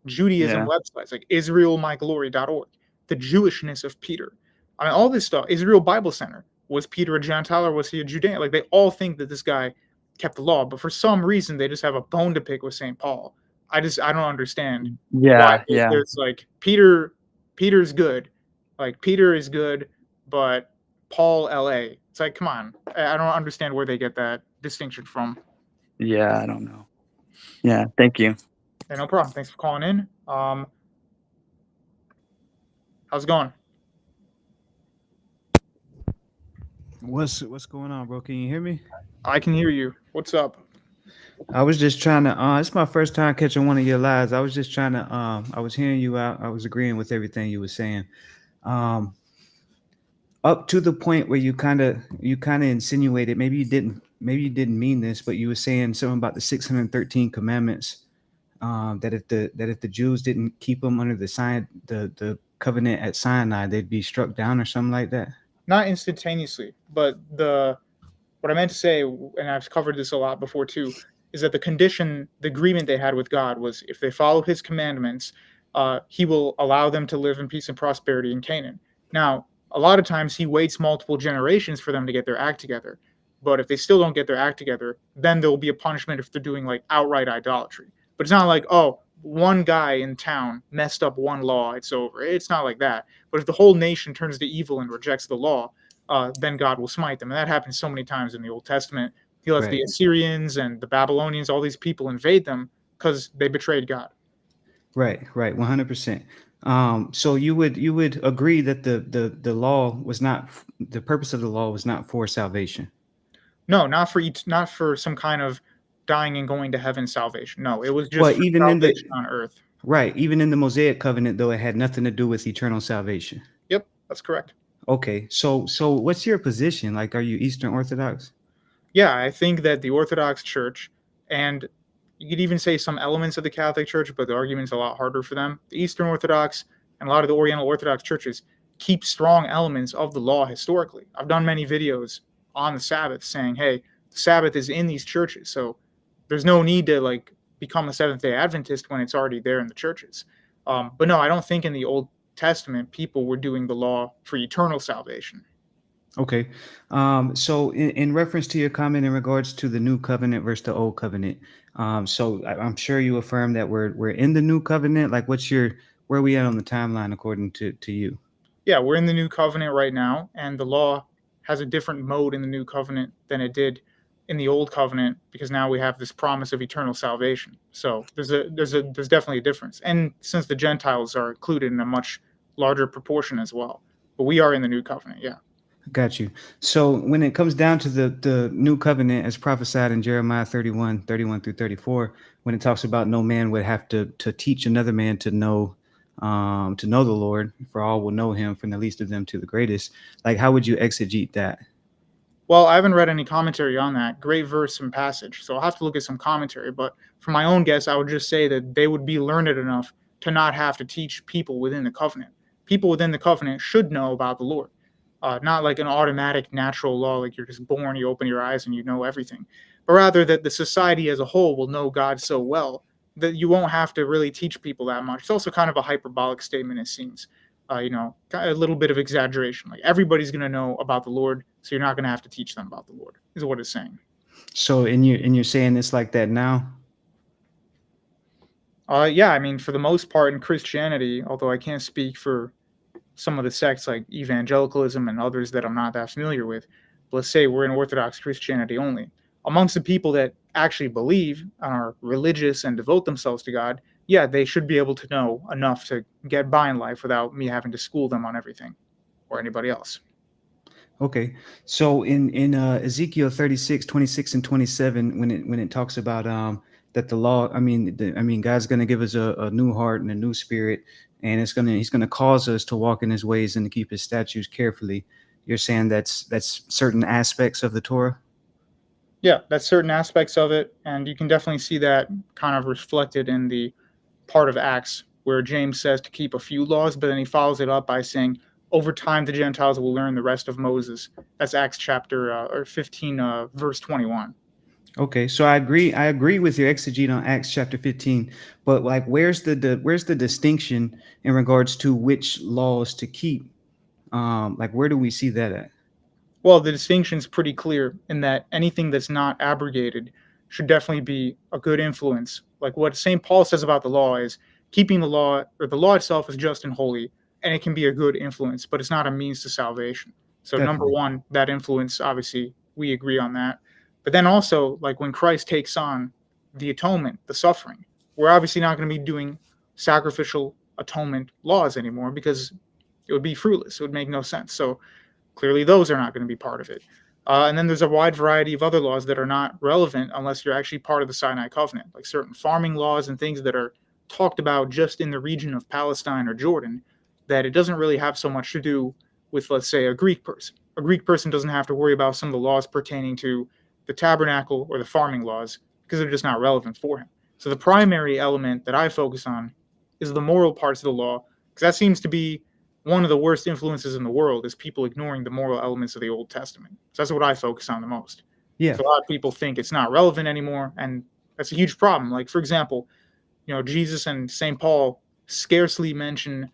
Judaism Yeah. websites like IsraelMyGlory.org, the Jewishness of Peter. I mean, all this stuff. Israel Bible Center. Was Peter a Gentile or was he a Judean? Like, they all think that this guy kept the law, but for some reason they just have a bone to pick with St. Paul. I don't understand why Yeah. there's like Peter's good. Like, Peter is good, but Paul LA. It's like, come on. I don't understand where they get that distinction from. Yeah, I don't know. Yeah, thank you. Yeah, no problem. Thanks for calling in. How's it going? What's going on, bro? Can you hear me? I can hear you. What's up? I was just trying to it's my first time catching one of your lives. I was just trying to I was hearing you out. I was agreeing with everything you were saying. Up to the point where you kind of insinuated, maybe you didn't mean this, but you were saying something about the 613 commandments, that if the Jews didn't keep them under the covenant at Sinai, they'd be struck down or something like that. Not instantaneously, but what I meant to say, and I've covered this a lot before too, is that the agreement they had with God was if they follow his commandments, he will allow them to live in peace and prosperity in Canaan. Now, a lot of times he waits multiple generations for them to get their act together. But if they still don't get their act together, then there will be a punishment if they're doing like outright idolatry. But it's not like, oh, one guy in town messed up one law, it's over. It's not like that. But if the whole nation turns to evil and rejects the law, then God will smite them. And that happens so many times in the Old Testament. He lets the Right. Assyrians and the Babylonians, all these people invade them because they betrayed God. Right. 100%. So you would agree that the law was not, the purpose of the law was not for salvation. No, not for some kind of dying and going to heaven salvation. No, it was just Well, for even in the salvation on earth. right, even in the Mosaic covenant, though, it had nothing to do with eternal salvation. Yep, that's correct. Okay, so what's your position? Like, are you Eastern Orthodox? Yeah, I think that the Orthodox Church, and you could even say some elements of the Catholic Church, but the argument's a lot harder for them. The Eastern Orthodox and a lot of the Oriental Orthodox churches keep strong elements of the law historically. I've done many videos on the Sabbath saying, hey, the Sabbath is in these churches, so there's no need to like become a Seventh-day Adventist when it's already there in the churches. But no, I don't think in the Old Testament people were doing the law for eternal salvation. Okay. So in reference to your comment in regards to the new covenant versus the old covenant, so I'm sure you affirm that we're in the new covenant. Like, where are we at on the timeline according to you? Yeah, we're in the new covenant right now, and the law has a different mode in the new covenant than it did in the old covenant because now we have this promise of eternal salvation. So there's definitely a difference. And since the Gentiles are included in a much larger proportion as well. But we are in the new covenant, yeah. Got you. So when it comes down to the new covenant as prophesied in Jeremiah 31 through 34, when it talks about no man would have to teach another man to know the Lord, for all will know him from the least of them to the greatest. Like, how would you exegete that? Well, I haven't read any commentary on that. Great verse and passage. So I'll have to look at some commentary. But for my own guess, I would just say that they would be learned enough to not have to teach people within the covenant. People within the covenant should know about the Lord. Not like an automatic natural law, like you're just born, you open your eyes and you know everything, but rather that the society as a whole will know God so well that you won't have to really teach people that much. It's also kind of a hyperbolic statement, it seems. A little bit of exaggeration. Like everybody's going to know about the Lord, so you're not going to have to teach them about the Lord, is what it's saying. So you're saying it's like that now? Yeah, I mean, for the most part in Christianity, although I can't speak for some of the sects like evangelicalism and others that I'm not that familiar with. But let's say we're in Orthodox Christianity only. Amongst the people that actually believe and are religious and devote themselves to God, yeah, they should be able to know enough to get by in life without me having to school them on everything or anybody else. Okay. So in Ezekiel 36, 26, and 27, when it talks about that the law, I mean God's going to give us a new heart and a new spirit, and he's going to cause us to walk in his ways and to keep his statutes carefully. You're saying that's certain aspects of the Torah? Yeah, that's certain aspects of it, and you can definitely see that kind of reflected in the part of Acts where James says to keep a few laws, but then he follows it up by saying, over time the Gentiles will learn the rest of Moses. That's Acts chapter 15, verse 21. Okay, so I agree with your exegete on Acts chapter 15, but like where's the distinction in regards to which laws to keep? Like where do we see that at? Well, the distinction's pretty clear in that anything that's not abrogated should definitely be a good influence. Like what St. Paul says about the law is keeping the law, or the law itself is just and holy, and it can be a good influence, but it's not a means to salvation. So number Definitely. one, that influence, obviously, we agree on that. But then also, like when Christ takes on the atonement, the suffering, we're obviously not going to be doing sacrificial atonement laws anymore because it would be fruitless. It would make no sense. So clearly those are not going to be part of it. And then there's a wide variety of other laws that are not relevant unless you're actually part of the Sinai covenant, like certain farming laws and things that are talked about just in the region of Palestine or Jordan, that it doesn't really have so much to do with, let's say, a Greek person. A Greek person doesn't have to worry about some of the laws pertaining to the tabernacle or the farming laws because they're just not relevant for him. So the primary element that I focus on is the moral parts of the law, because that seems to be one of the worst influences in the world is people ignoring the moral elements of the Old Testament. So that's what I focus on the most. Yeah. So a lot of people think it's not relevant anymore, and that's a huge problem. Like, for example, Jesus and St. Paul scarcely mention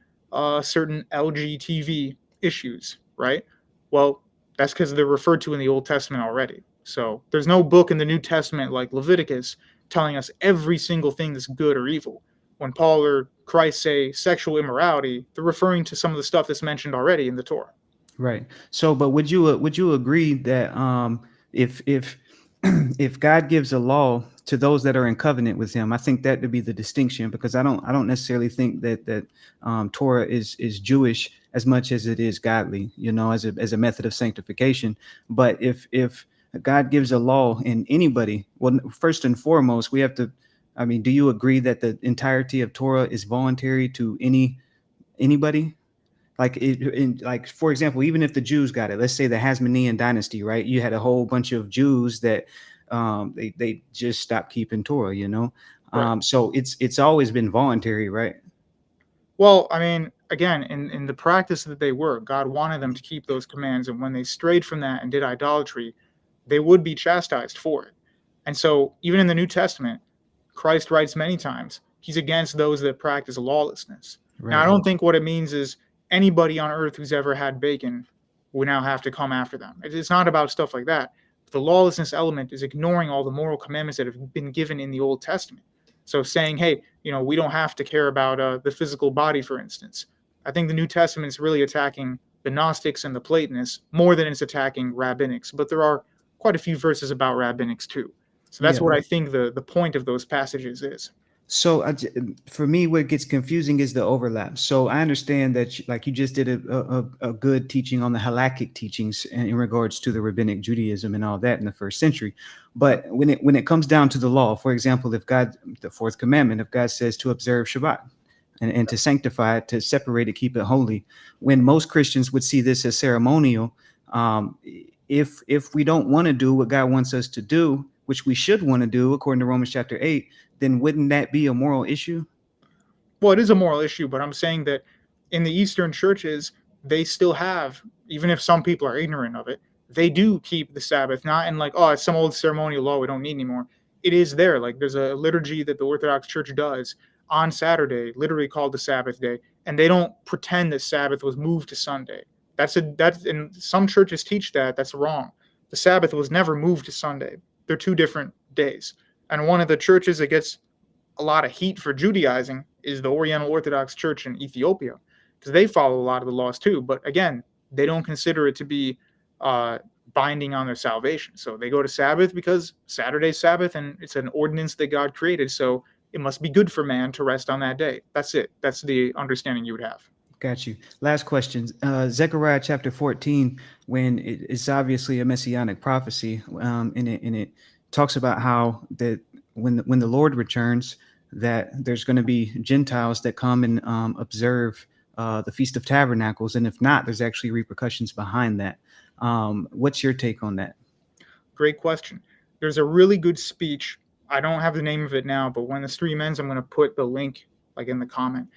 certain LGTV issues, right? Well, that's because they're referred to in the Old Testament already. So there's no book in the New Testament like Leviticus telling us every single thing that's good or evil. when Paul or Christ say sexual immorality, they're referring to some of the stuff that's mentioned already in the Torah. Right. So, but would you agree that if if God gives a law to those that are in covenant with Him, I think that to be the distinction, because I don't necessarily think that Torah is Jewish as much as it is godly, you know, as a method of sanctification. But if God gives a law in anybody, well, first and foremost, we have to. I mean, do you agree that the entirety of Torah is voluntary to anybody? Like like for example, even if the Jews got it, let's say the Hasmonean dynasty, right? You had a whole bunch of Jews that they just stopped keeping Torah, you know. Right. So it's always been voluntary, right? Well, I mean, again, in the practice that they were, God wanted them to keep those commands, and when they strayed from that and did idolatry, they would be chastised for it. And so, even in the New Testament, Christ writes many times he's against those that practice lawlessness. Now, I Right. don't think what it means is anybody on earth who's ever had bacon would now have to come after them. It's not about stuff like that. The lawlessness element is ignoring all the moral commandments that have been given in the Old Testament. So saying, hey, we don't have to care about the physical body, for instance. I think the New Testament is really attacking the Gnostics and the Platonists more than it's attacking rabbinics. But there are quite a few verses about rabbinics too. So that's Yeah. what I think the point of those passages is. So for me, what gets confusing is the overlap. So I understand that, like you just did a good teaching on the halakhic teachings in regards to the rabbinic Judaism and all that in the first century. But when it comes down to the law, for example, if God, the fourth commandment, if God says to observe Shabbat and to sanctify it, to separate it, keep it holy, when most Christians would see this as ceremonial, if we don't want to do what God wants us to do, which we should want to do according to Romans chapter 8, then wouldn't that be a moral issue? Well, it is a moral issue, but I'm saying that in the Eastern churches, they still have, even if some people are ignorant of it, they do keep the Sabbath, not in like, oh, it's some old ceremonial law we don't need anymore. It is there. Like there's a liturgy that the Orthodox Church does on Saturday, literally called the Sabbath day, and they don't pretend that Sabbath was moved to Sunday. That's and some churches teach that. That's wrong. The Sabbath was never moved to Sunday. They're two different days. And one of the churches that gets a lot of heat for Judaizing is the Oriental Orthodox Church in Ethiopia, because they follow a lot of the laws too. But again, they don't consider it to be binding on their salvation. So they go to Sabbath because Saturday's Sabbath, and it's an ordinance that God created. So it must be good for man to rest on that day. That's it. That's the understanding you would have. Got you. Last question. Zechariah chapter 14, when it's obviously a messianic prophecy, and it talks about how that when the Lord returns, that there's going to be Gentiles that come and observe the Feast of Tabernacles, and if not, there's actually repercussions behind that. What's your take on that? Great question. There's a really good speech. I don't have the name of it now, but when the stream ends, I'm going to put the link like in the comment,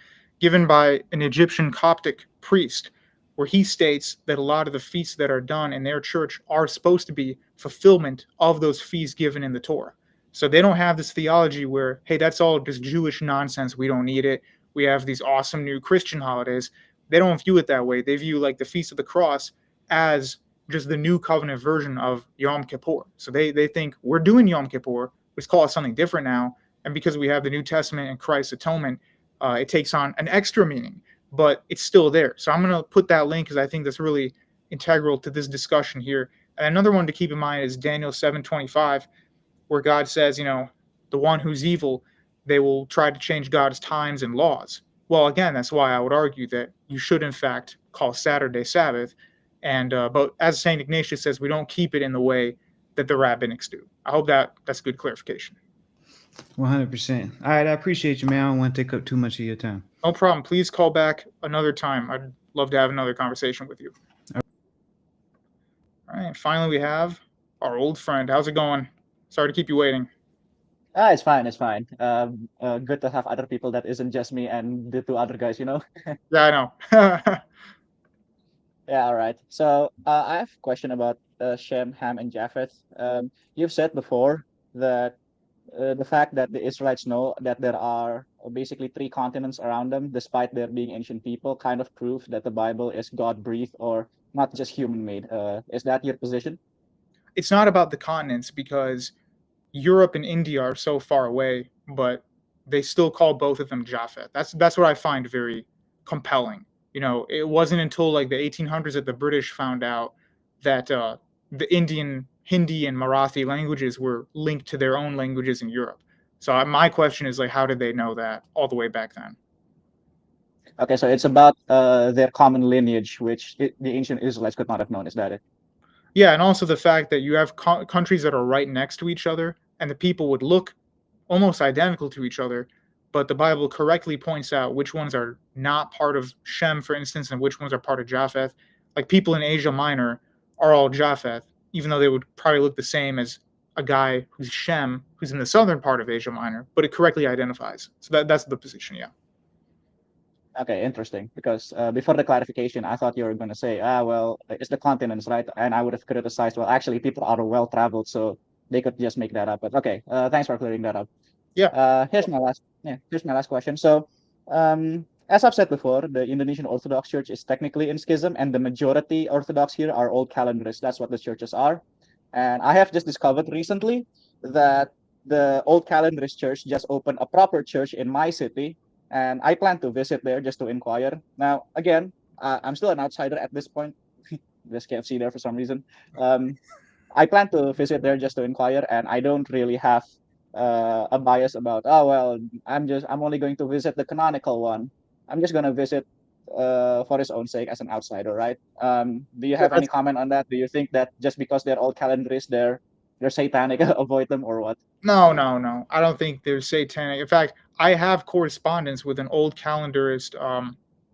given by an Egyptian Coptic priest, where he states that a lot of the feasts that are done in their church are supposed to be fulfillment of those feasts given in the Torah. So they don't have this theology where, hey, that's all just Jewish nonsense. We don't need it. We have these awesome new Christian holidays. They don't view it that way. They view like the Feast of the Cross as just the new covenant version of Yom Kippur. So they think we're doing Yom Kippur, let's call it something different now. And because we have the New Testament and Christ's atonement, it takes on an extra meaning, but it's still there. So I'm going to put that link because I think that's really integral to this discussion here. And another one to keep in mind is Daniel 7:25, where God says, the one who's evil, they will try to change God's times and laws. Well, again, that's why I would argue that you should, in fact, call Saturday Sabbath. And but as St. Ignatius says, we don't keep it in the way that the rabbinics do. I hope that's good clarification. 100%. All right, I appreciate you, man. I don't want to take up too much of your time. No problem. Please call back another time. I'd love to have another conversation with you. All right. Finally, we have our old friend. How's it going? Sorry to keep you waiting. It's fine. It's fine. Good to have other people that isn't just me and the two other guys, Yeah, I know. Yeah, all right. So I have a question about Shem, Ham, and Japheth. You've said before that the fact that the Israelites know that there are basically three continents around them, despite there being ancient people, kind of proof that the Bible is God-breathed or not just human-made. Is that your position? It's not about the continents because Europe and India are so far away, but they still call both of them Japheth. That's what I find very compelling. You know, it wasn't until like the 1800s that the British found out that the Indian Hindi and Marathi languages were linked to their own languages in Europe. So my question is like, how did they know that all the way back then? Okay, so it's about their common lineage, which the ancient Israelites could not have known. Is that it? Yeah, and also the fact that you have countries that are right next to each other, and the people would look almost identical to each other, but the Bible correctly points out which ones are not part of Shem, for instance, and which ones are part of Japheth. Like people in Asia Minor are all Japheth, even though they would probably look the same as a guy who's Shem, who's in the southern part of Asia Minor, but it correctly identifies. So that's the position, yeah. Okay, interesting. Because before the clarification, I thought you were going to say, well, it's the continents, right? And I would have criticized, well, actually, people are well traveled, so they could just make that up. But okay, thanks for clearing that up. Yeah. Here's my last question. So, as I've said before, the Indonesian Orthodox Church is technically in schism, and the majority Orthodox here are old calendarists. That's what the churches are. And I have just discovered recently that the old calendarist church just opened a proper church in my city, and I plan to visit there just to inquire. Now, again, I'm still an outsider at this point. There's KFC there for some reason. I plan to visit there just to inquire, and I don't really have a bias about, oh well, I'm only going to visit the canonical one. I'm just going to visit for his own sake as an outsider, right? Do you have any comment on that? Do you think that just because they're old calendarists, they're satanic, avoid them, or what? No. I don't think they're satanic. In fact, I have correspondence with an old calendarist.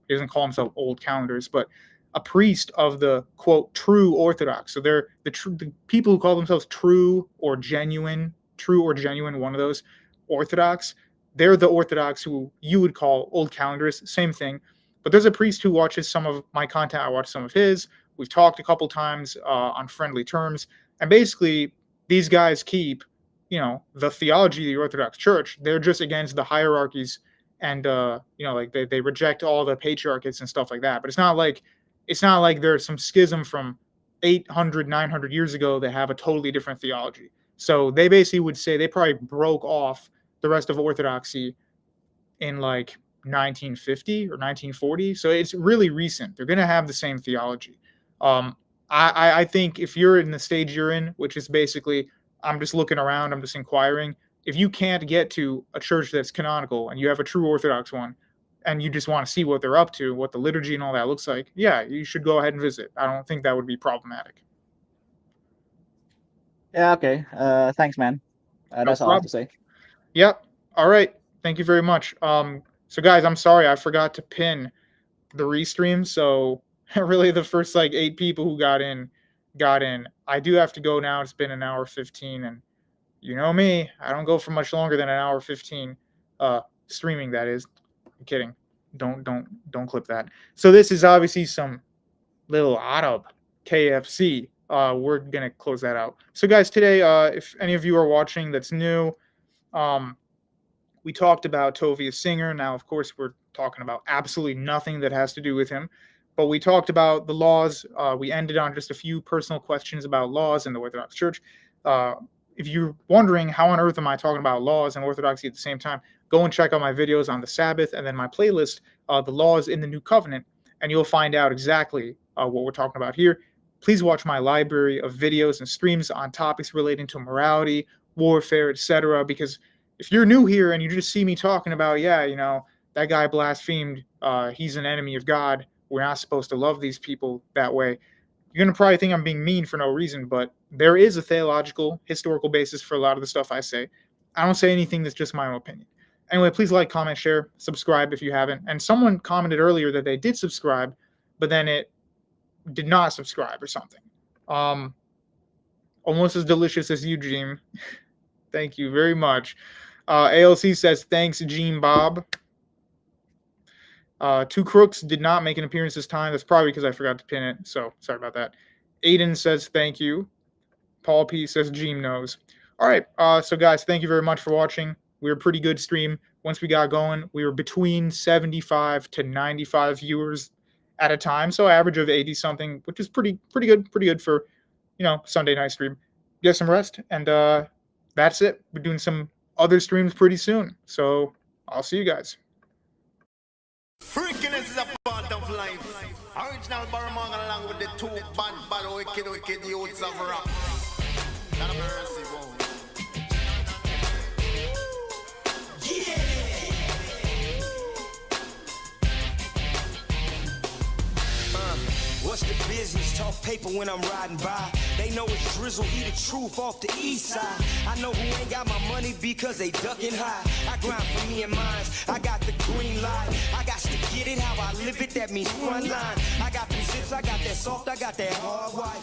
He doesn't call himself old calendarist, but a priest of the quote true Orthodox. So they're the people who call themselves true or genuine, one of those Orthodox. They're the Orthodox who you would call old calendarists. Same thing. But there's a priest who watches some of my content. I watch some of his. We've talked a couple times on friendly terms, and basically these guys keep, the theology of the Orthodox Church. They're just against the hierarchies, and like they reject all the patriarchates and stuff like that. But it's not like there's some schism from 800, 900 years ago that have a totally different theology. So they basically would say they probably broke off the rest of Orthodoxy in like 1950 or 1940. So it's really recent. They're going to have the same theology. I think if you're in the stage you're in, which is basically, I'm just looking around, I'm just inquiring. If you can't get to a church that's canonical and you have a true Orthodox one, and you just want to see what they're up to, what the liturgy and all that looks like, yeah, you should go ahead and visit. I don't think that would be problematic. Yeah, okay. Thanks, man. That's all I have to say. Yep. All right. Thank you very much. So guys, I'm sorry, I forgot to pin the restream. So really the first like 8 people who got in. I do have to go now. It's been an hour 15, and you know me, I don't go for much longer than an hour 15. Streaming, that is. I'm kidding. Don't clip that. So this is obviously some little Arab KFC. We're gonna close that out. So guys, today, if any of you are watching that's new, we talked about Tovia Singer. Now, of course, we're talking about absolutely nothing that has to do with him. But we talked about the laws. We ended on just a few personal questions about laws in the Orthodox Church. If you're wondering how on earth am I talking about laws and Orthodoxy at the same time, go and check out my videos on the Sabbath and then my playlist, the laws in the New Covenant, and you'll find out exactly what we're talking about here. Please watch my library of videos and streams on topics relating to morality, warfare, etc. Because if you're new here and you just see me talking about, that guy blasphemed, he's an enemy of God, we're not supposed to love these people that way, you're going to probably think I'm being mean for no reason, but there is a theological, historical basis for a lot of the stuff I say. I don't say anything that's just my own opinion. Anyway, please like, comment, share, subscribe if you haven't. And someone commented earlier that they did subscribe, but then it did not subscribe or something. Almost as delicious as you, Gene. Thank you very much. ALC says, thanks, Gene Bob. Two Crooks did not make an appearance this time. That's probably because I forgot to pin it, so sorry about that. Aiden says, thank you. Paul P says, Gene knows. All right, so guys, thank you very much for watching. We were a pretty good stream. Once we got going, we were between 75 to 95 viewers at a time, so average of 80-something, which is pretty good for, Sunday night stream. Get some rest, and that's it. We're doing some other streams pretty soon, so I'll see you guys. Freakiness is a part of life. Original Baramonga along with the two bad, wicked youths of rap. Not a mercy, whoa. What's the business? Talk paper when I'm riding by. They know it's drizzle, he the truth off the east side. I know who ain't got my money because they ducking high. I grind for me and mine. I got the green light. I got to get it how I live it, that means front line. I got them zips, I got that soft, I got that hard white.